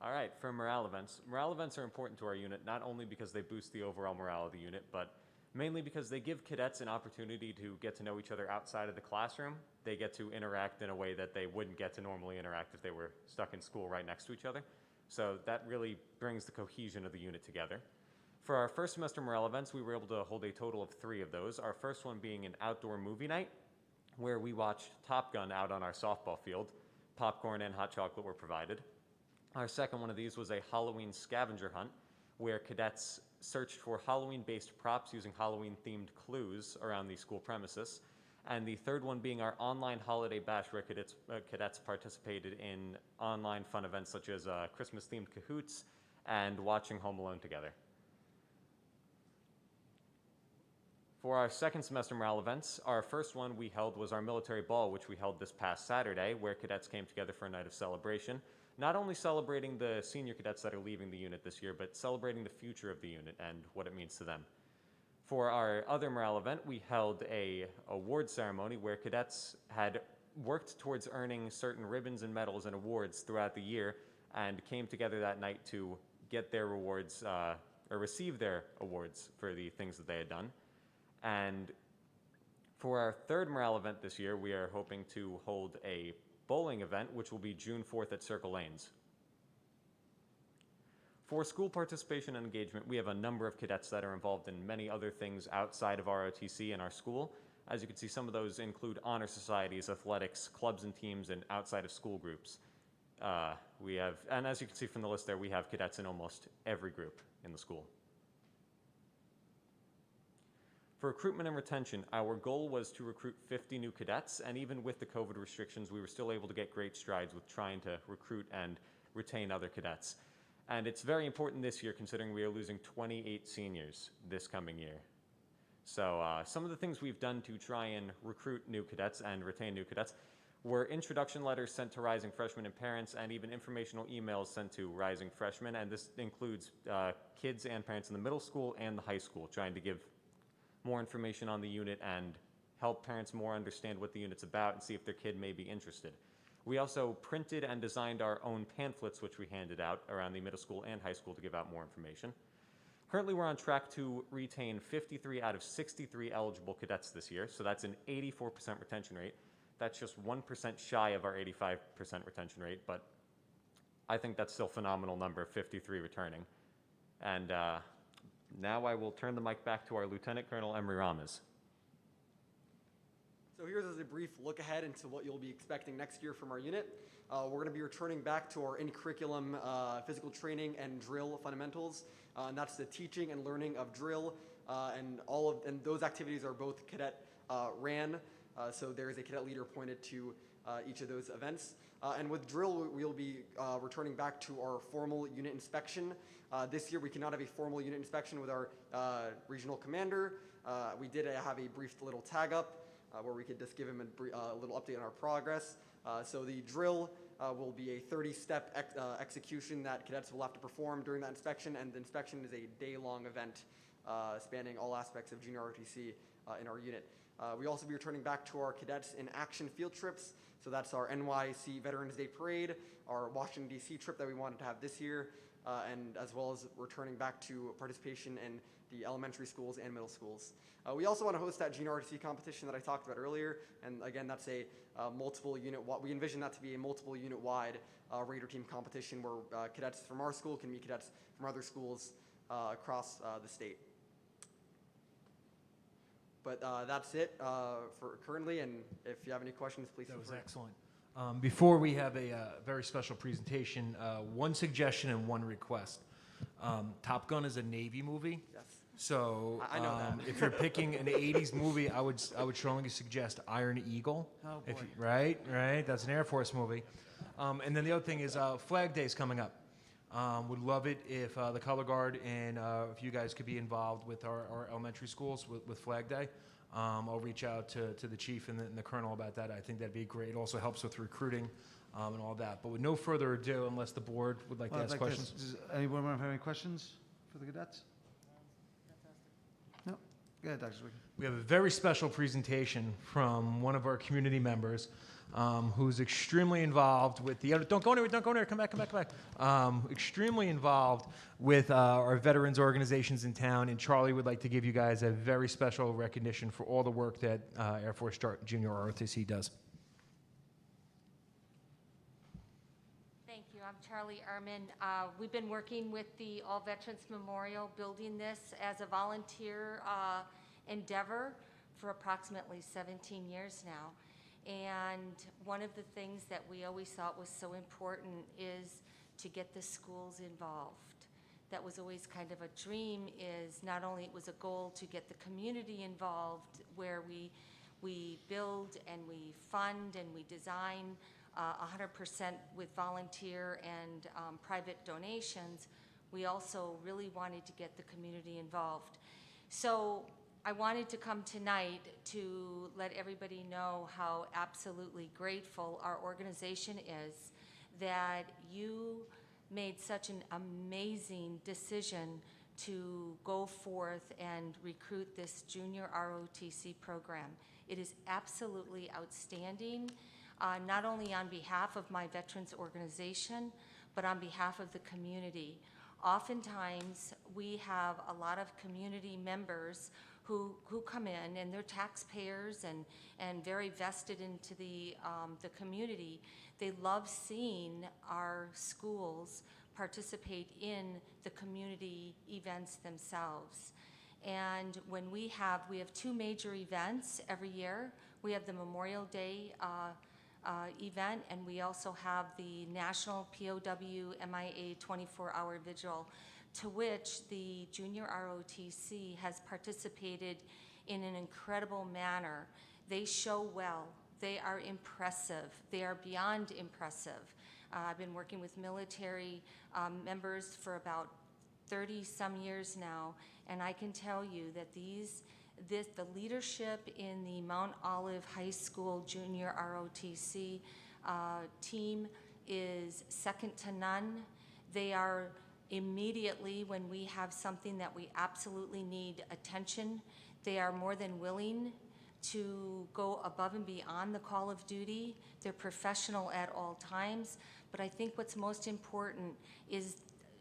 S13: All right, for morale events are important to our unit, not only because they boost the overall morale of the unit, but mainly because they give cadets an opportunity to get to know each other outside of the classroom. They get to interact in a way that they wouldn't get to normally interact if they were stuck in school right next to each other. So that really brings the cohesion of the unit together. For our first semester morale events, we were able to hold a total of 3 of those. Our first one being an outdoor movie night, where we watched Top Gun out on our softball field. Popcorn and hot chocolate were provided. Our second one of these was a Halloween scavenger hunt, where cadets searched for Halloween-based props using Halloween-themed clues around the school premises. And the third one being our online holiday bash, where cadets participated in online fun events such as Christmas-themed cahoots and watching Home Alone together. For our second semester morale events, our first one we held was our military ball, which we held this past Saturday, where cadets came together for a night of celebration, not only celebrating the senior cadets that are leaving the unit this year, but celebrating the future of the unit and what it means to them. For our other morale event, we held a award ceremony where cadets had worked towards earning certain ribbons and medals and awards throughout the year and came together that night to get their rewards, or receive their awards for the things that they had done. And for our third morale event this year, we are hoping to hold a bowling event, which will be June 4th at Circle Lanes. For school participation and engagement, we have a number of cadets that are involved in many other things outside of ROTC in our school. As you can see, some of those include honor societies, athletics, clubs and teams, and outside of school groups. And as you can see from the list there, we have cadets in almost every group in the school. For recruitment and retention, our goal was to recruit 50 new cadets, and even with the COVID restrictions, we were still able to get great strides with trying to recruit and retain other cadets. And it's very important this year considering we are losing 28 seniors this coming year. So some of the things we've done to try and recruit new cadets and retain new cadets were introduction letters sent to rising freshmen and parents, and even informational emails sent to rising freshmen. And this includes kids and parents in the middle school and the high school, trying to give more information on the unit and help parents more understand what the unit's about and see if their kid may be interested. We also printed and designed our own pamphlets, which we handed out around the middle school and high school to give out more information. Currently, we're on track to retain 53 out of 63 eligible cadets this year, so that's an 84% retention rate. That's just 1% shy of our 85% retention rate, but I think that's still a phenomenal number, 53 returning. And now I will turn the mic back to our Lieutenant Colonel Emery Ramos.
S11: So here's a brief look ahead into what you'll be expecting next year from our unit. We're going to be returning back to our in-curriculum physical training and drill fundamentals. And that's the teaching and learning of drill, and those activities are both cadet ran. So there is a cadet leader appointed to each of those events. And with drill, we'll be returning back to our formal unit inspection. This year, we cannot have a formal unit inspection with our regional commander. We did have a brief little tag up where we could just give him a little update on our progress. So the drill will be a 30-step execution that cadets will have to perform during that inspection, and the inspection is a day-long event spanning all aspects of junior ROTC in our unit. We also be returning back to our cadets in action field trips. So that's our NYC Veterans Day Parade, our Washington, D.C. trip that we wanted to have this year, and as well as returning back to participation in the elementary schools and middle schools. We also want to host that junior RTC competition that I talked about earlier, and again, that's a multiple unit. We envision that to be a multiple unit wide Raider team competition where cadets from our school can meet cadets from other schools across the state. But that's it for currently, and if you have any questions, please feel free.
S6: That was excellent. Before we have a very special presentation, one suggestion and one request. Top Gun is a Navy movie.
S11: Yes.
S6: So
S11: I know that.
S6: if you're picking an 80s movie, I would strongly suggest Iron Eagle.
S1: Oh,
S6: If
S1: boy.
S6: you- right. That's an Air Force movie. And then the other thing is Flag Day is coming up. Would love it if the Color Guard and if you guys could be involved with our elementary schools with Flag Day. I'll reach out to the chief and the colonel about that. I think that'd be great. It also helps with recruiting and all that. But with no further ado, unless the board would like to ask questions.
S1: Does anyone have any questions for the cadets? No? Go ahead, Dr. Zwicky.
S6: We have a very special presentation from one of our community members who's extremely involved with the, don't go anywhere, come back. Extremely involved with our veterans organizations in town, and Charlie would like to give you guys a very special recognition for all the work that Air Force Junior ROTC does.
S14: Thank you. I'm Charlie Ehrman. We've been working with the All Veterans Memorial, building this as a volunteer endeavor for approximately 17 years now. And one of the things that we always thought was so important is to get the schools involved. That was always kind of a dream, is not only it was a goal to get the community involved, where we build and we fund and we design 100% with volunteer and private donations. We also really wanted to get the community involved. So I wanted to come tonight to let everybody know how absolutely grateful our organization is that you made such an amazing decision to go forth and recruit this junior ROTC program. It is absolutely outstanding, not only on behalf of my veterans organization, but on behalf of the community. Oftentimes, we have a lot of community members who come in, and they're taxpayers and very vested into the community. They love seeing our schools participate in the community events themselves. And when we have two major events every year. We have the Memorial Day event, and we also have the National POW MIA 24-hour vigil, to which the junior ROTC has participated in an incredible manner. They show well. They are impressive. They are beyond impressive. I've been working with military members for about 30-some years now, and I can tell you that the leadership in the Mount Olive High School Junior ROTC team is second to none. They are immediately, when we have something that we absolutely need attention, they are more than willing to go above and beyond the call of duty. They're professional at all times, but I think what's most important is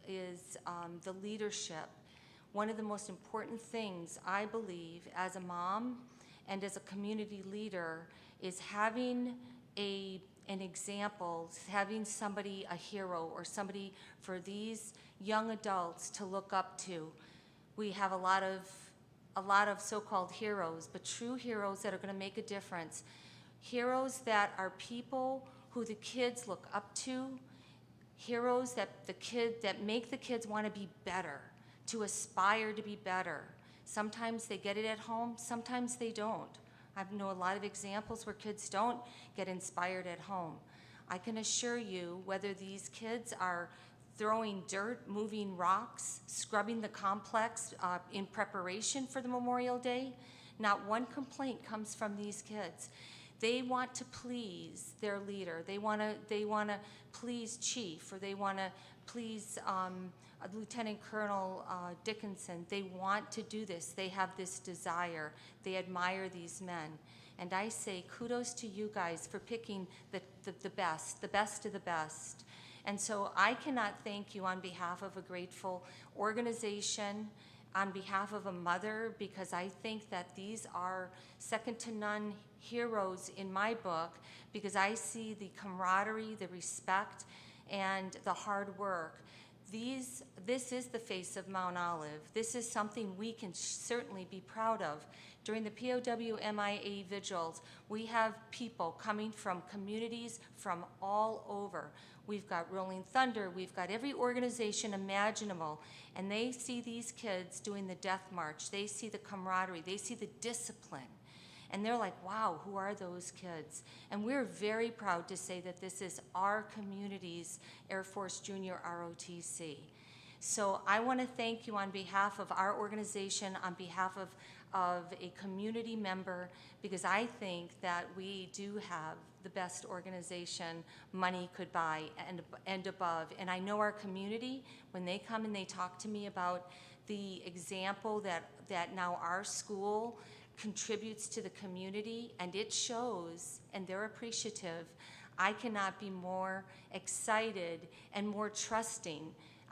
S14: the leadership. One of the most important things, I believe, as a mom and as a community leader is having an example, having somebody, a hero, or somebody for these young adults to look up to. We have a lot of so-called heroes, but true heroes that are going to make a difference. Heroes that are people who the kids look up to, heroes that make the kids want to be better, to aspire to be better. Sometimes they get it at home, sometimes they don't. I know a lot of examples where kids don't get inspired at home. I can assure you, whether these kids are throwing dirt, moving rocks, scrubbing the complex in preparation for the Memorial Day, not one complaint comes from these kids. They want to please their leader. They want to please Chief, or they want to please Lieutenant Colonel Dickinson. They want to do this. They have this desire. They admire these men. And I say kudos to you guys for picking the best of the best. And so I cannot thank you on behalf of a grateful organization, on behalf of a mother, because I think that these are second to none heroes in my book, because I see the camaraderie, the respect, and the hard work. This is the face of Mount Olive. This is something we can certainly be proud of. During the POW MIA vigils, we have people coming from communities from all over. We've got Rolling Thunder, we've got every organization imaginable, and they see these kids doing the death march. They see the camaraderie, they see the discipline. And they're like, wow, who are those kids? And we're very proud to say that this is our community's Air Force Junior ROTC. So I want to thank you on behalf of our organization, on behalf of a community member, because I think that we do have the best organization money could buy and above. And I know our community, when they come and they talk to me about the example that now our school contributes to the community, and it shows, and they're appreciative, I cannot be more excited and more trusting.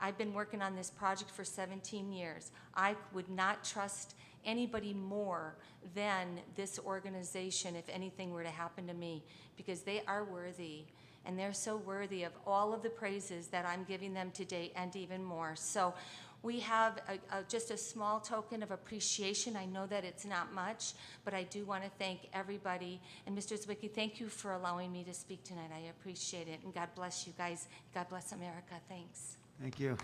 S14: I've been working on this project for 17 years. I would not trust anybody more than this organization if anything were to happen to me, because they are worthy, and they're so worthy of all of the praises that I'm giving them today and even more. So we have just a small token of appreciation. I know that it's not much, but I do want to thank everybody. And Mr. Zwicky, thank you for allowing me to speak tonight. I appreciate it. And God bless you guys. God bless America. Thanks.
S1: Thank you.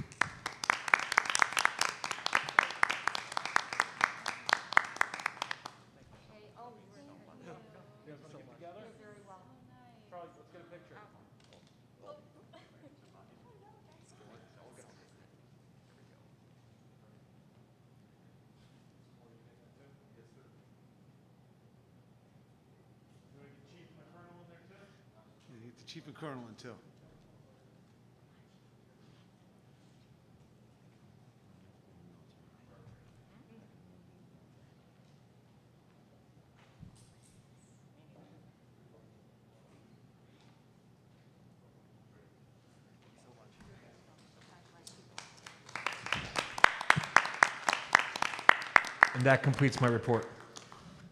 S1: Yeah, get the Chief and Colonel in too.
S6: And that completes my report.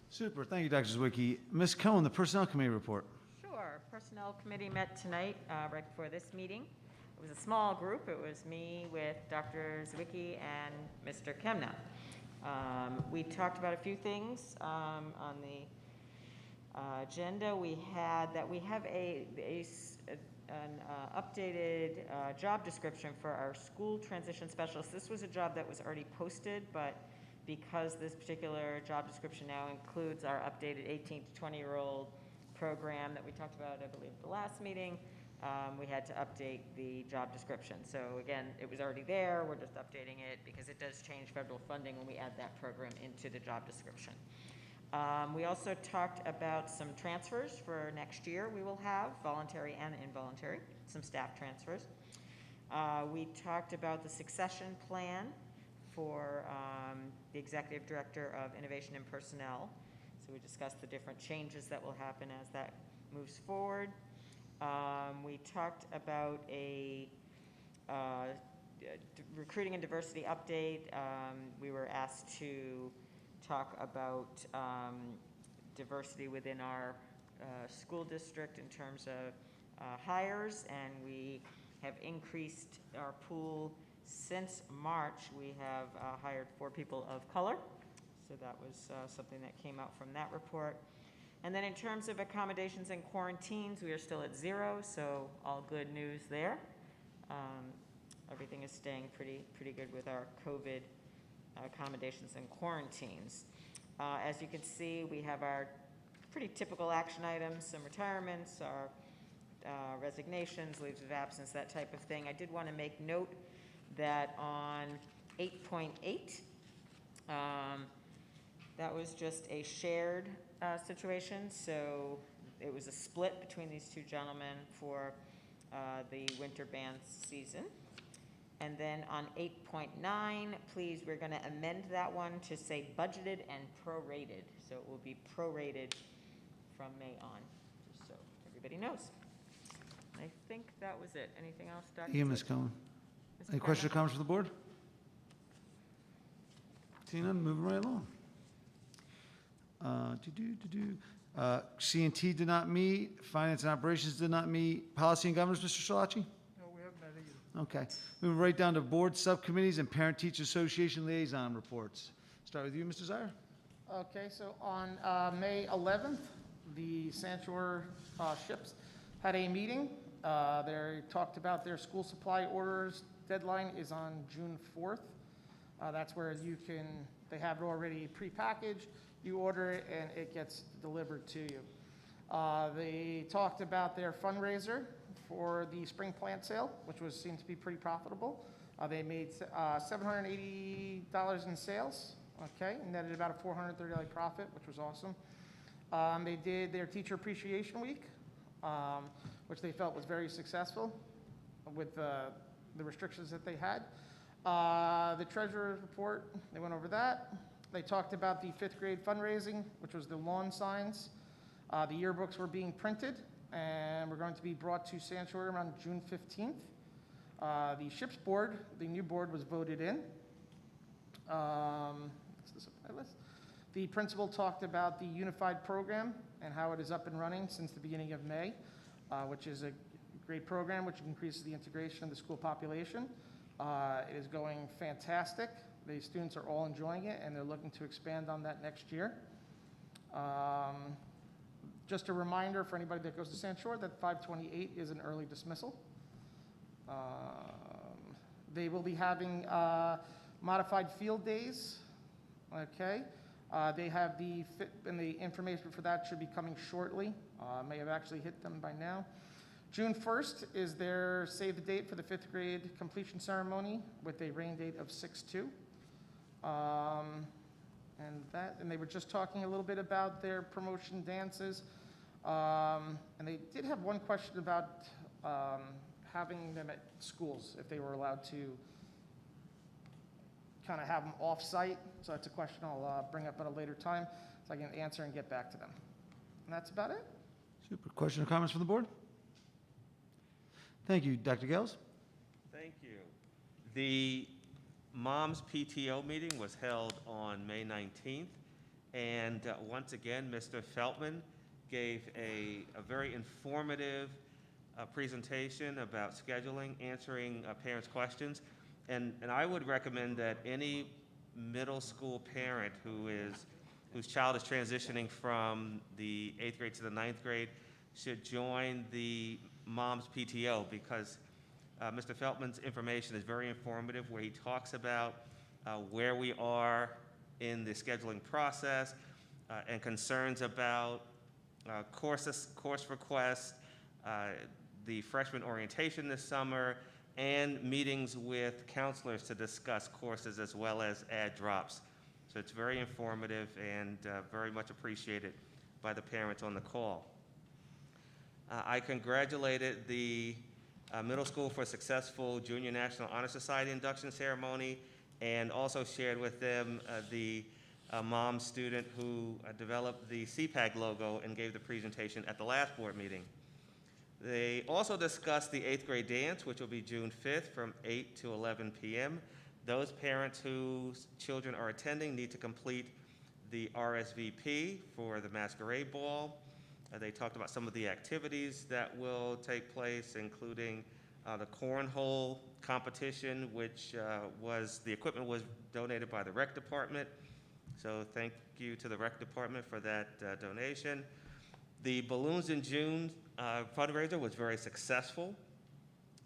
S1: Super. Thank you, Dr. Zwicky. Ms. Cohen, the Personnel Committee report.
S9: Sure. Personnel Committee met tonight, right before this meeting. It was a small group. It was me with Dr. Zwicky and Mr. Kemna. We talked about a few things on the agenda. We have an updated job description for our school transition specialist. This was a job that was already posted, but because this particular job description now includes our updated 18 to 20-year-old program that we talked about, I believe, at the last meeting, we had to update the job description. So again, it was already there, we're just updating it because it does change federal funding when we add that program into the job description. We also talked about some transfers for next year. We will have voluntary and involuntary, some staff transfers. We talked about the succession plan for the Executive Director of Innovation and Personnel. So we discussed the different changes that will happen as that moves forward. We talked about a recruiting and diversity update. We were asked to talk about diversity within our school district in terms of hires, and we have increased our pool. Since March, we have hired 4 people of color. So that was something that came out from that report. And then in terms of accommodations and quarantines, we are still at 0, so all good news there. Everything is staying pretty good with our COVID accommodations and quarantines. As you can see, we have our pretty typical action items, some retirements, our resignations, leaves of absence, that type of thing. I did want to make note that on 8.8, that was just a shared situation, so it was a split between these 2 gentlemen for the winter band season. And then on 8.9, please, we're going to amend that one to say budgeted and prorated. So it will be prorated from May on, just so everybody knows. I think that was it. Anything else, Dr.?
S1: Yeah, Ms. Cohen.
S9: Mr.
S1: Any questions or
S9: Kavanaugh?
S1: comments from the board? Seeing none, moving right along. C&T did not meet, Finance and Operations did not meet, Policy and Governance, Mr. Schillaci?
S3: No, we haven't had either.
S1: Okay. Moving right down to board subcommittees and Parent-Teacher Association liaison reports. Start with you, Mr. Zire.
S5: Okay, so on May 11th, the Sanshore ships had a meeting. They talked about their school supply orders. Deadline is on June 4th. That's where they have it already prepackaged. You order it and it gets delivered to you. They talked about their fundraiser for the spring plant sale, which seemed to be pretty profitable. They made $780 in sales, okay, netted about a $430 profit, which was awesome. They did their Teacher Appreciation Week, which they felt was very successful with the restrictions that they had. The treasurer's report, they went over that. They talked about the 5th grade fundraising, which was the lawn signs. The yearbooks were being printed and were going to be brought to Sanshore on June 15th. The ships board, the new board, was voted in. The principal talked about the unified program and how it is up and running since the beginning of May, which is a great program which increases the integration of the school population. It is going fantastic. The students are all enjoying it, and they're looking to expand on that next year. Just a reminder for anybody that goes to Sanshore that 528 is an early dismissal. They will be having modified field days, okay? They have and the information for that should be coming shortly. May have actually hit them by now. June 1st is their save the date for the 5th grade completion ceremony with a rain date of 6/2. And they were just talking a little bit about their promotion dances. And they did have one question about having them at schools, if they were allowed to kind of have them off-site. So that's a question I'll bring up at a later time so I can answer and get back to them. And that's about it.
S1: Super. Question or comments from the board? Thank you. Dr. Gales?
S10: Thank you. The Mom's PTO meeting was held on May 19th, and once again, Mr. Feltman gave a very informative presentation about scheduling, answering parents' questions, and I would recommend that any middle school parent whose child is transitioning from the 8th grade to the 9th grade should join the Mom's PTO, because Mr. Feltman's information is very informative, where he talks about where we are in the scheduling process and concerns about course requests, the freshman orientation this summer, and meetings with counselors to discuss courses as well as add drops. So it's very informative and very much appreciated by the parents on the call. I congratulated the middle school for a successful Junior National Honor Society induction ceremony, and also shared with them the mom student who developed the CPAG logo and gave the presentation at the last board meeting. They also discussed the 8th grade dance, which will be June 5th from 8 to 11 p.m. Those parents whose children are attending need to complete the RSVP for the masquerade ball. They talked about some of the activities that will take place, including the cornhole competition, which the equipment was donated by the rec department. So thank you to the rec department for that donation. The Balloons in June fundraiser was very successful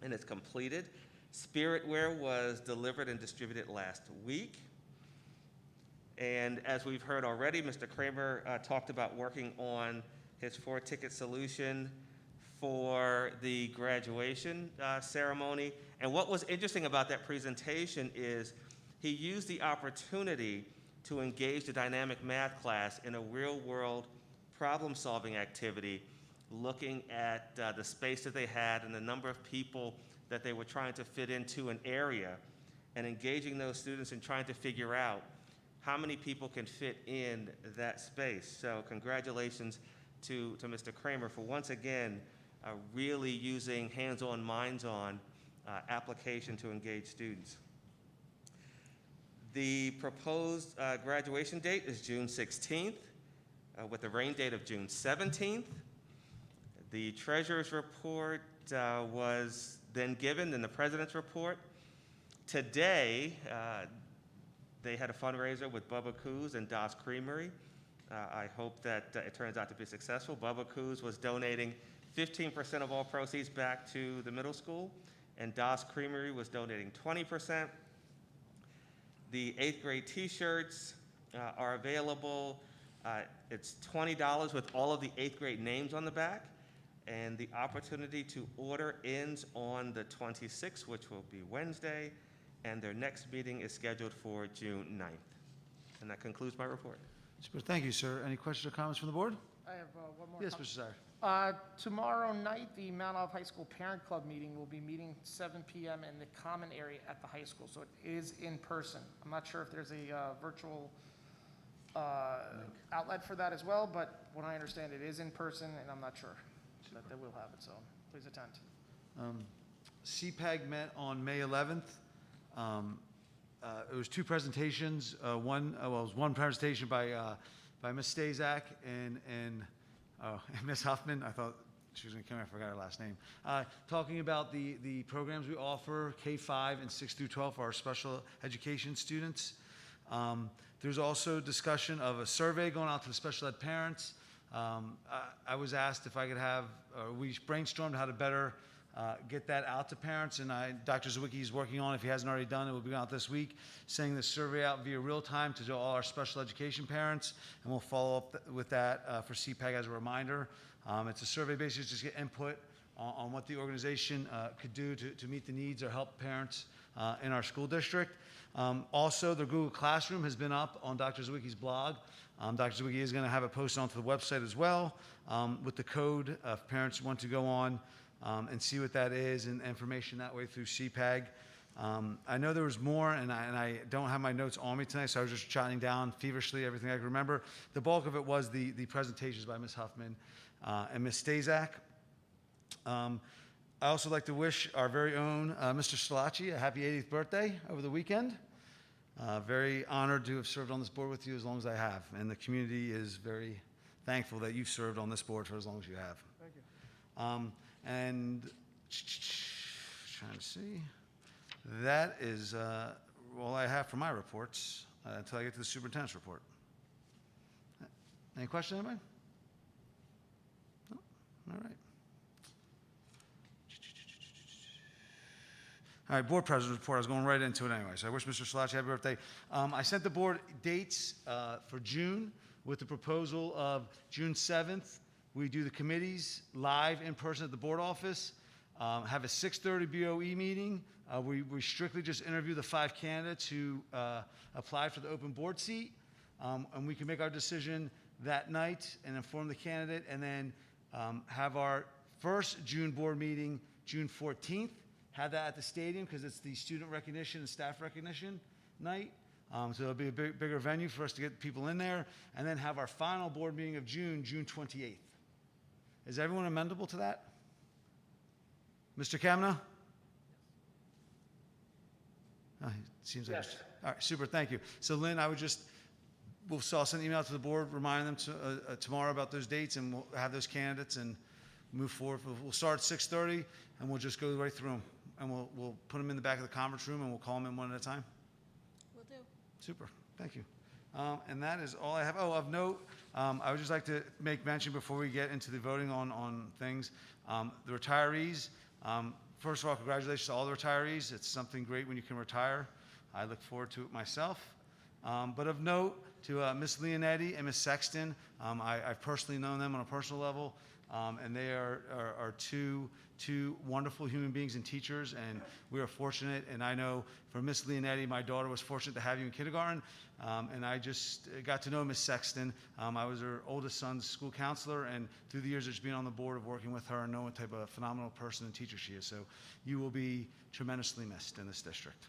S10: and it's completed. Spiritware was delivered and distributed last week. And as we've heard already, Mr. Kramer talked about working on his 4-ticket solution for the graduation ceremony. And what was interesting about that presentation is he used the opportunity to engage the dynamic math class in a real-world problem-solving activity, looking at the space that they had and the number of people that they were trying to fit into an area, and engaging those students and trying to figure out how many people can fit in that space. So congratulations to Mr. Kramer for once again really using hands-on, minds-on application to engage students. The proposed graduation date is June 16th. With a rain date of June 17th. The treasurer's report was then given in the president's report. Today, they had a fundraiser with Bubba Coos and Das Creamery. I hope that it turns out to be successful. Bubba Coos was donating 15% of all proceeds back to the middle school, and Das Creamery was donating 20%. The 8th grade t-shirts are available. It's $20 with all of the 8th grade names on the back, and the opportunity to order ends on the 26th, which will be Wednesday, and their next meeting is scheduled for June 9th. And that concludes my report.
S1: Thank you, sir. Any questions or comments from the board?
S5: I have one more.
S1: Yes, Mr. Sire.
S5: Tomorrow night, the Mount Olive High School Parent Club meeting will be meeting 7 p.m. in the common area at the high school, so it is in person. I'm not sure if there's a virtual outlet for that as well, but what I understand, it is in person, and I'm not sure that they will have it, so please attend.
S1: CPAG met on May 11th. It was 2 presentations. It was one presentation by Ms. Stazak and Ms. Huffman. I thought she was going to come. I forgot her last name. Talking about the programs we offer K-5 and 6 through 12 for our special education students. There's also discussion of a survey going out to the special ed parents. I was asked if I could have, we brainstormed how to better get that out to parents, and Dr. Zawicki is working on it. If he hasn't already done it, will be going out this week, sending the survey out via real time to all our special education parents, and we'll follow up with that for CPAG as a reminder. It's a survey basically just get input on what the organization could do to meet the needs or help parents in our school district. Also, the Google Classroom has been up on Dr. Zawicki's blog. Dr. Zawicki is going to have it posted onto the website as well with the code if parents want to go on and see what that is and information that way through CPAG. I know there was more, and I don't have my notes on me tonight, so I was just jotting down feverishly everything I could remember. The bulk of it was the presentations by Ms. Huffman and Ms. Stazak. I also like to wish our very own Mr. Stalachi a happy 80th birthday over the weekend. Very honored to have served on this board with you as long as I have, and the community is very thankful that you've served on this board for as long as you have.
S3: Thank you.
S1: And trying to see, that is all I have for my reports until I get to the superintendent's report. Any questions, anybody? No? All right. All right, board president's report. I was going right into it anyway, so I wish Mr. Salachi happy birthday. I sent the board dates for June with the proposal of June 7th We do the committees live in person at the board office. Have a 6:30 BOE meeting. We strictly just interview the 5 candidates who applied for the open board seat. And we can make our decision that night and inform the candidate, and then have our first June board meeting, June 14th. Have that at the stadium because it's the student recognition and staff recognition night. So it'll be a bigger venue for us to get people in there, and then have our final board meeting of June 28th. Is everyone amenable to that? Mr. Kamna? Oh, it seems like.
S15: Yes.
S1: All right, super, thank you. So Lynn, I'll send an email to the board, reminding them tomorrow about those dates, and we'll have those candidates and move forward. We'll start at 6:30, and we'll just go right through them. And we'll put them in the back of the conference room, and we'll call them in one at a time.
S2: Will do.
S1: Super, thank you. And that is all I have. Oh, of note, I would just like to make mention before we get into the voting on things. The retirees, first of all, congratulations to all the retirees. It's something great when you can retire. I look forward to it myself. But of note, to Ms. Leonetti and Ms. Sexton, I've personally known them on a personal level, and they are two wonderful human beings and teachers, and we are fortunate. And I know for Ms. Leonetti, my daughter was fortunate to have you in kindergarten, and I just got to know Ms. Sexton. I was her oldest son's school counselor, and through the years of just being on the board of working with her and knowing what type of phenomenal person and teacher she is. So you will be tremendously missed in this district.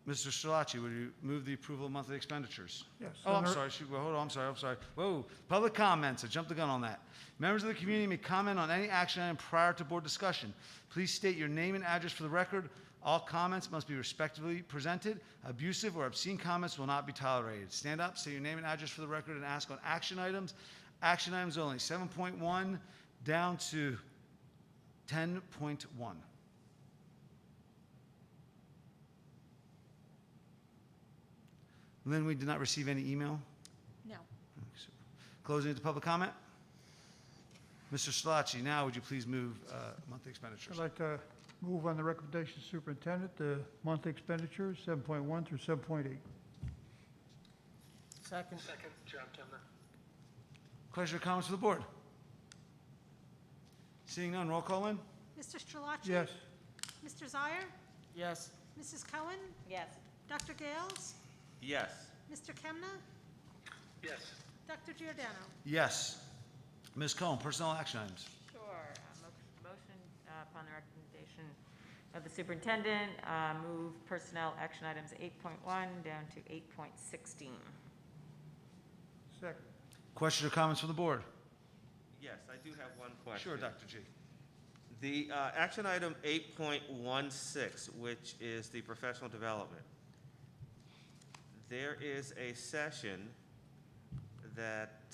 S1: Mr. Strelacci, would you move the approval of monthly expenditures?
S3: Yes.
S1: Oh, I'm
S3: Senator-
S1: sorry. Hold on, I'm sorry. Whoa, public comments. I jumped the gun on that. Members of the community may comment on any action item prior to board discussion. Please state your name and address for the record. All comments must be respectfully presented. Abusive or obscene comments will not be tolerated. Stand up, say your name and address for the record, and ask on action items. Action items only, 7.1 down to 10.1. Lynn, we did not receive any email?
S2: No.
S1: Closing to public comment? Mr. Strelacci, now would you please move monthly expenditures?
S3: I'd like to move on the recommendation of superintendent, the monthly expenditures, 7.1 through 7.8.
S5: Second.
S15: Second, John Kemna.
S1: Questions or comments from the board? Seeing none, roll call in?
S2: Mr. Strelacci?
S3: Yes.
S2: Mr. Zire?
S5: Yes.
S2: Mrs. Cohen?
S9: Yes.
S2: Dr. Gales?
S10: Yes.
S2: Mr. Kemna?
S15: Yes.
S2: Dr. Giordano?
S1: Yes. Ms. Cohen, personnel action items.
S9: Sure. Motion upon the recommendation of the superintendent, move personnel action items 8.1 down to 8.16.
S3: Second.
S1: Questions or comments from the board?
S10: Yes, I do have one question.
S1: Sure, Dr. G.
S10: The action item 8.16, which is the professional development. There is a session that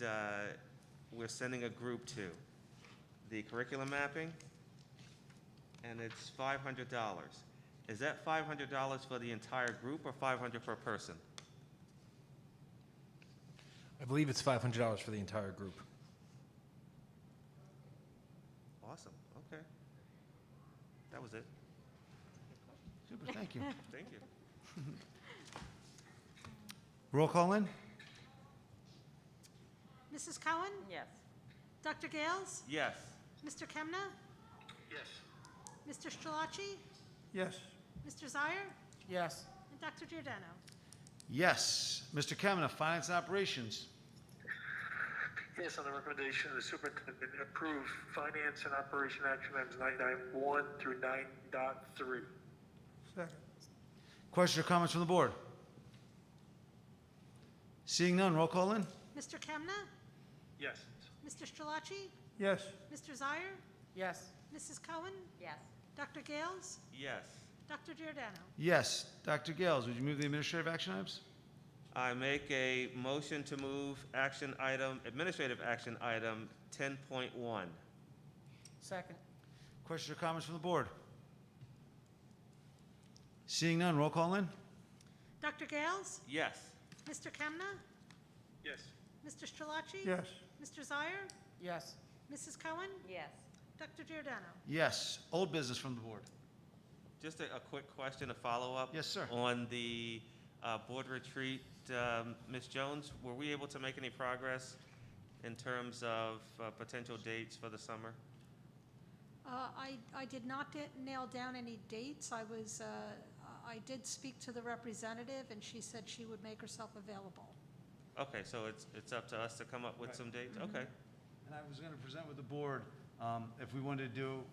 S10: we're sending a group to, the curriculum mapping, and it's $500. Is that $500 for the entire group or $500 per person?
S6: I believe it's $500 for the entire group.
S10: Awesome, okay. That was it.
S1: Super, thank you.
S10: Thank you.
S1: Roll call in?
S2: Mrs. Cohen?
S9: Yes.
S2: Dr. Gales?
S10: Yes.
S2: Mr. Kemna?
S15: Yes.
S2: Mr. Strelacci?
S3: Yes.
S2: Mr. Zire?
S5: Yes.
S2: And Dr. Giordano?
S1: Yes. Mr. Kemna, finance and operations.
S15: Yes, on the recommendation of the superintendent, approve finance and operation action items 9.1 through 9.3.
S3: Second.
S1: Questions or comments from the board? Seeing none, roll call in?
S2: Mr. Kemna?
S15: Yes.
S2: Mr. Strelacci?
S3: Yes.
S2: Mr. Zire?
S5: Yes.
S2: Mrs. Cohen?
S9: Yes.
S2: Dr. Gales?
S10: Yes.
S2: Dr. Giordano?
S1: Yes. Dr. Gales, would you move the administrative action items?
S10: I make a motion to move administrative action item 10.1.
S5: Second.
S1: Questions or comments from the board? Seeing none, roll call in?
S2: Dr. Gales?
S10: Yes.
S2: Mr. Kemna?
S15: Yes.
S2: Mr. Strelacci?
S3: Yes.
S2: Mr. Zire?
S5: Yes.
S2: Mrs. Cohen?
S9: Yes.
S2: Dr. Giordano?
S1: Yes. Old business from the board.
S10: Just a quick question, a follow-up.
S1: Yes, sir.
S10: On the board retreat, Ms. Jones, were we able to make any progress in terms of potential dates for the summer?
S2: I did not nail down any dates. I did speak to the representative, and she said she would make herself available.
S10: Okay, so it's up to us to come up with
S1: Right.
S10: some dates? Okay.
S1: And I was gonna present with the board, if we wanted to do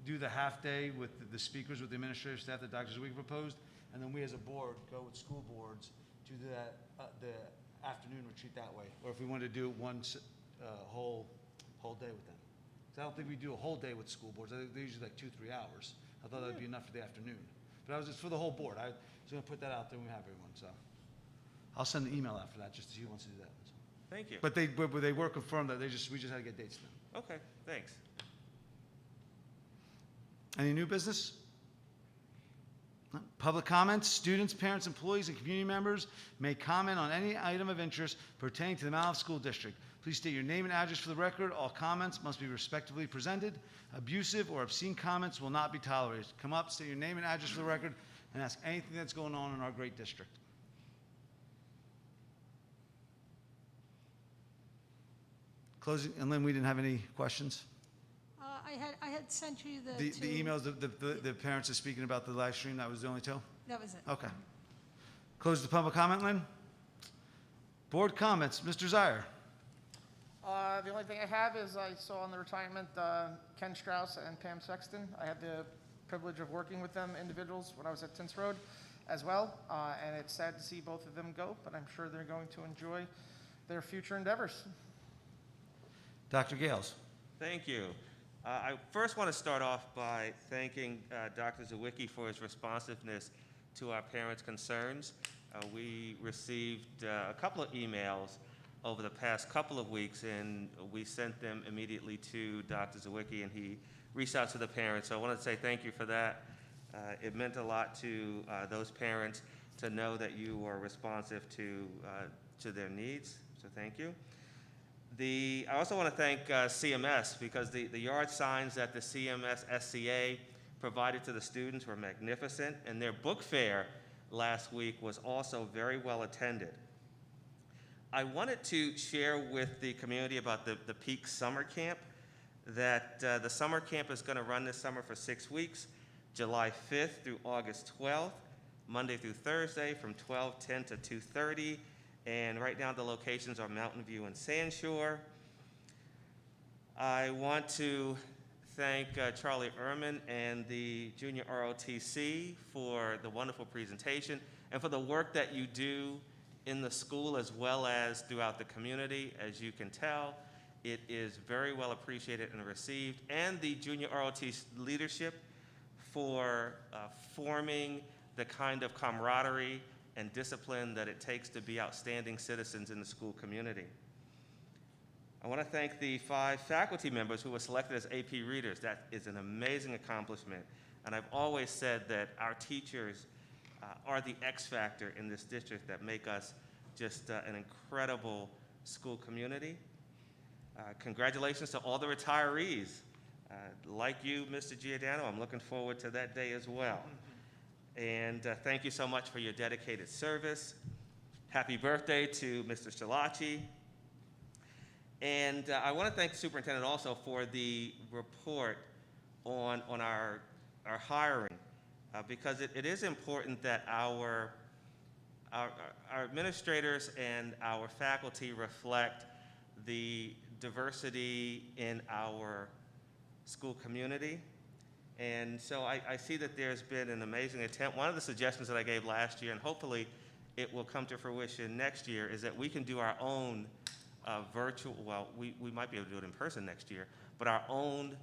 S1: do the half-day with the speakers, with the administrative staff that Dr. Zwick proposed, and then we as a board go with school boards to do that, the afternoon retreat that way. Or if we wanted to do one whole day with them. 'Cause I don't think we do a whole day with school boards. I think they're usually like 2-3 hours. I thought that'd be enough for the afternoon. But I was just for the whole board. I was gonna put that out there when we have everyone, so. I'll send an email after that, just to see who wants to do that. So.
S10: Thank you.
S1: But they were confirmed that we just had to get dates to them.
S10: Okay, thanks.
S1: Any new business? Public comments, students, parents, employees, and community members may comment on any item of interest pertaining to the Mount Olive School District. Please state your name and address for the record. All comments must be respectfully presented. Abusive or obscene comments will not be tolerated. Come up, state your name and address for the record, and ask anything that's going on in our great district. Closing, and Lynn, we didn't have any questions?
S2: I had sent you
S1: The
S2: two.
S1: emails, the parents are speaking about the live stream, that was the only two?
S2: That was it.
S1: Okay. Close the public comment, Lynn? Board comments, Mr. Zire.
S5: The only thing I have is I saw on the retirement Ken Strauss and Pam Sexton. I had the privilege of working with them individuals when I was at Tins Road as well, and it's sad to see both of them go, but I'm sure they're going to enjoy their future endeavors.
S1: Dr. Gales.
S10: Thank you. I first want to start off by thanking Dr. Zawicki for his responsiveness to our parents' concerns. We received a couple of emails over the past couple of weeks, and we sent them immediately to Dr. Zawicki, and he reached out to the parents. So I want to say thank you for that. It meant a lot to those parents to know that you were responsive to their needs, so thank you. I also want to thank CMS, because the yard signs that the CMS SCA provided to the students were magnificent, and their book fair last week was also very well attended. I wanted to share with the community about the Peak Summer Camp, that the summer camp is going to run this summer for 6 weeks, July 5th through August 12th, Monday through Thursday from 12:10 to 2:30. And right now the locations are Mountain View and Sand Shore. I want to thank Charlie Ehrman and the Junior ROTC for the wonderful presentation and for the work that you do in the school as well as throughout the community. As you can tell, it is very well appreciated and received. And the Junior ROTC leadership for forming the kind of camaraderie and discipline that it takes to be outstanding citizens in the school community. I want to thank the 5 faculty members who were selected as AP readers. That is an amazing accomplishment. And I've always said that our teachers are the X factor in this district that make us just an incredible school community. Congratulations to all the retirees. Like you, Mr. Giordano, I'm looking forward to that day as well. And thank you so much for your dedicated service. Happy birthday to Mr. Schillaci. And I want to thank the superintendent also for the report on our hiring, because it is important that our administrators and our faculty reflect the diversity in our school community. And so I see that there's been an amazing attempt. One of the suggestions that I gave last year, and hopefully it will come to fruition next year, is that we can do our own virtual, well, we might be able to do it in person next year, but our own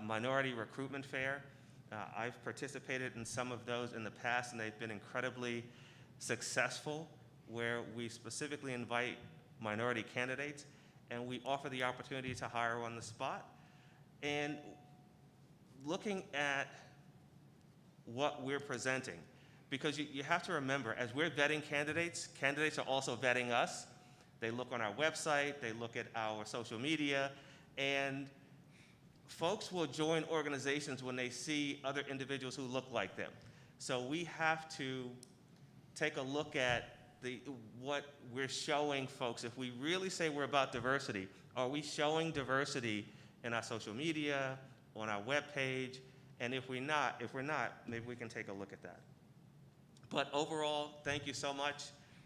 S10: minority recruitment fair. I've participated in some of those in the past, and they've been incredibly successful, where we specifically invite minority candidates, and we offer the opportunity to hire on the spot. And looking at what we're presenting, because you have to remember, as we're vetting candidates, candidates are also vetting us. They look on our website, they look at our social media, and folks will join organizations when they see other individuals who look like them. So we have to take a look at what we're showing folks. If we really say we're about diversity, are we showing diversity in our social media, on our webpage? And if we're not, maybe we can take a look at that. But overall, thank you so much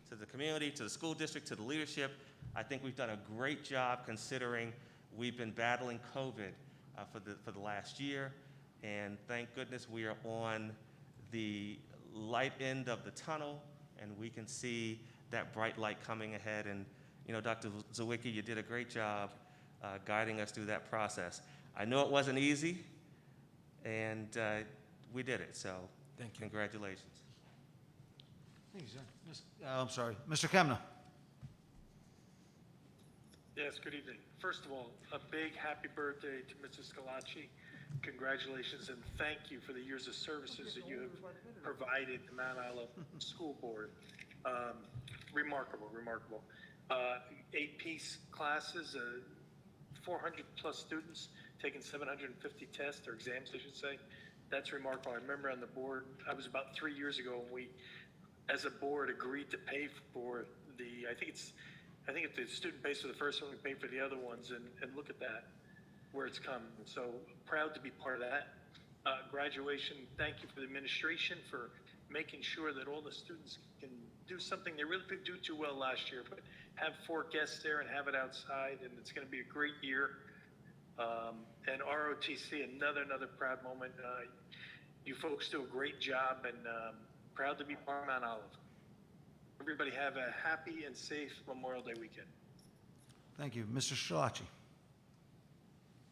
S10: to the community, to the school district, to the leadership. I think we've done a great job considering we've been battling COVID for the last year. And thank goodness we are on the light end of the tunnel, and we can see that bright light coming ahead. And, you know, Dr. Zawicki, you did a great job guiding us through that process. I know it wasn't easy, and we did it, so
S6: Thank you.
S10: congratulations.
S1: Thank you, sir. I'm sorry, Mr. Kemna.
S15: Yes, good evening. First of all, a big happy birthday to Mrs. Scalacci. Congratulations and thank you for the years of services that you have provided the Mount Olive School Board. Remarkable, remarkable. 8-piece classes, 400 plus students taking 750 tests or exams, I should say. That's remarkable. I remember on the board, I was about 3 years ago when we, as a board, agreed to pay for I think if the student pays for the first one, we pay for the other ones, and look at that, where it's come. So proud to be part of that. Graduation, thank you for the administration for making sure that all the students can do something they really couldn't do too well last year, but have 4 guests there and have it outside, and it's gonna be a great year. And ROTC, another proud moment. You folks do a great job, and proud to be part of Mount Olive. Everybody have a happy and safe Memorial Day weekend.
S1: Thank you. Mr. Scalacci.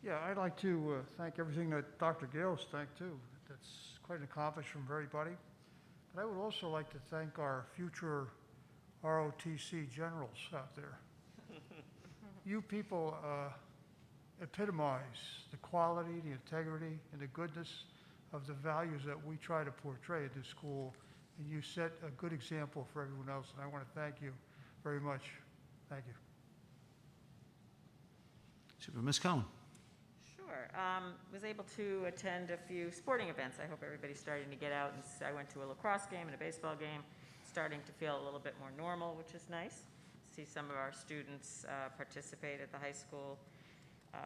S3: Yeah, I'd like to thank everything that Dr. Gales thanked too. That's quite an accomplishment for everybody. But I would also like to thank our future ROTC generals out there. You people epitomize the quality, the integrity, and the goodness of the values that we try to portray at this school. And you set a good example for everyone else, and I want to thank you very much. Thank you.
S1: Super. Ms. Cohen.
S9: Sure. Was able to attend a few sporting events. I hope everybody's starting to get out. And I went to a lacrosse game and a baseball game, starting to feel a little bit more normal, which is nice. See some of our students participate at the high school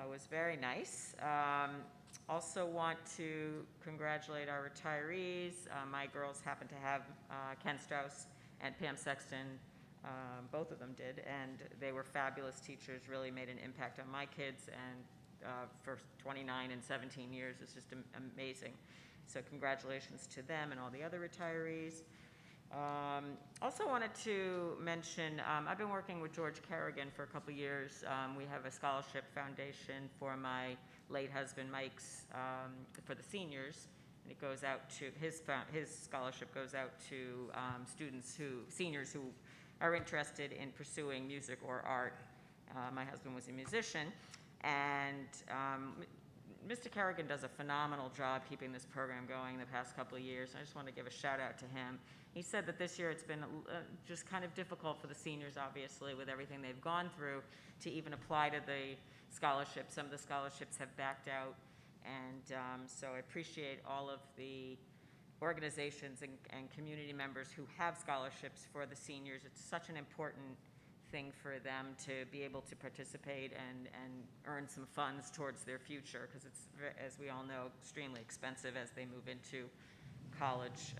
S9: was very nice. Also want to congratulate our retirees. My girls happen to have Ken Strauss and Pam Sexton. Both of them did, and they were fabulous teachers, really made an impact on my kids, and for 29 and 17 years, it's just amazing. So congratulations to them and all the other retirees. Also wanted to mention, I've been working with George Kerrigan for a couple years. We have a scholarship foundation for my late husband Mike's, for the seniors, and it goes out to, his scholarship goes out to seniors who are interested in pursuing music or art. My husband was a musician, and Mr. Kerrigan does a phenomenal job keeping this program going the past couple of years. I just want to give a shout out to him. He said that this year it's been just kind of difficult for the seniors, obviously, with everything they've gone through, to even apply to the scholarships. Some of the scholarships have backed out, and so I appreciate all of the organizations and community members who have scholarships for the seniors. It's such an important thing for them to be able to participate and earn some funds towards their future, because it's, as we all know, extremely expensive as they move into college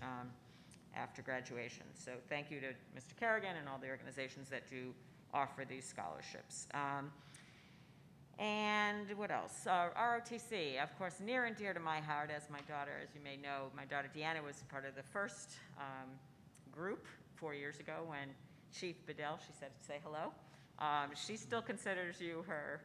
S9: after graduation. So thank you to Mr. Kerrigan and all the organizations that do offer these scholarships. And what else? ROTC, of course, near and dear to my heart, as my daughter, as you may know, my daughter Deanna was part of the first group 4 years ago when Chief Bedell, she said, say hello. She still considers you her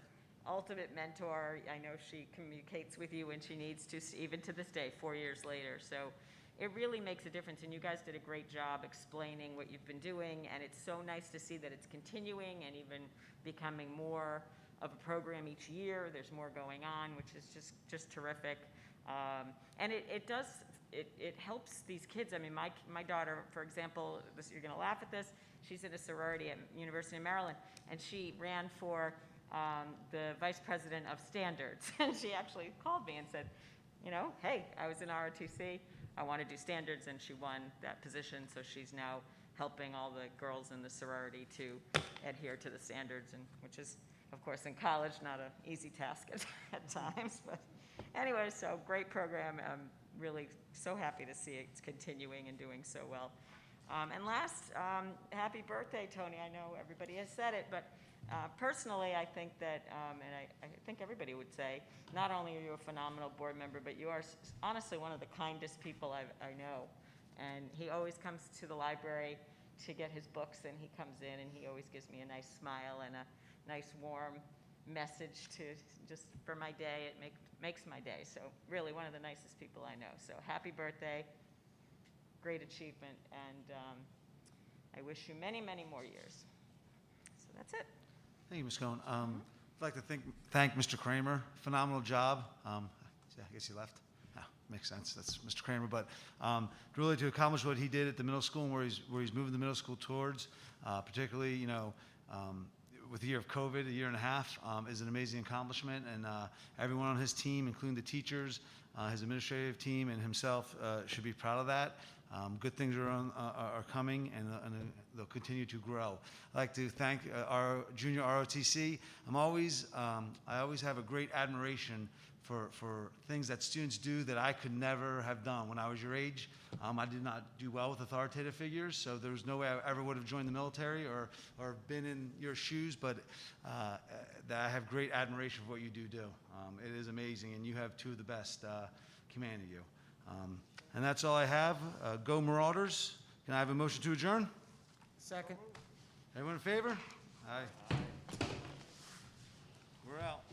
S9: ultimate mentor. I know she communicates with you when she needs to, even to this day, 4 years later. So it really makes a difference, and you guys did a great job explaining what you've been doing, and it's so nice to see that it's continuing and even becoming more of a program each year. There's more going on, which is just terrific. And it helps these kids. I mean, my daughter, for example, you're gonna laugh at this, she's in a sorority at University of Maryland, and she ran for the vice president of standards. And she actually called me and said, you know, hey, I was in ROTC, I want to do standards, and she won that position, so she's now helping all the girls in the sorority to adhere to the standards, and which is, of course, in college, not an easy task at times. But anyway, so great program. I'm really so happy to see it's continuing and doing so well. And last, happy birthday, Tony. I know everybody has said it, but personally, I think that, and I think everybody would say, not only are you a phenomenal board member, but you are honestly one of the kindest people I know. And he always comes to the library to get his books, and he comes in and he always gives me a nice smile and a nice warm message to just for my day. It makes my day. So really one of the nicest people I know. So happy birthday, great achievement, and I wish you many, many more years. So that's it.
S1: Thank you, Ms. Cohen. I'd like to thank Mr. Kramer. Phenomenal job. I guess he left. Makes sense. That's Mr. Kramer. But really to accomplish what he did at the middle school and where he's moving the middle school towards, particularly, with the year of COVID, a year and a half, is an amazing accomplishment. And everyone on his team, including the teachers, his administrative team, and himself, should be proud of that. Good things are coming, and they'll continue to grow. I'd like to thank our junior ROTC. I always have a great admiration for things that students do that I could never have done when I was your age. I did not do well with authoritative figures, so there was no way I ever would have joined the military or been in your shoes, but that I have great admiration for what you do. It is amazing, and you have two of the best commanding you. And that's all I have. Go Marauders. Can I have a motion to adjourn?
S5: Second.
S1: Everyone in favor? Aye. We're out.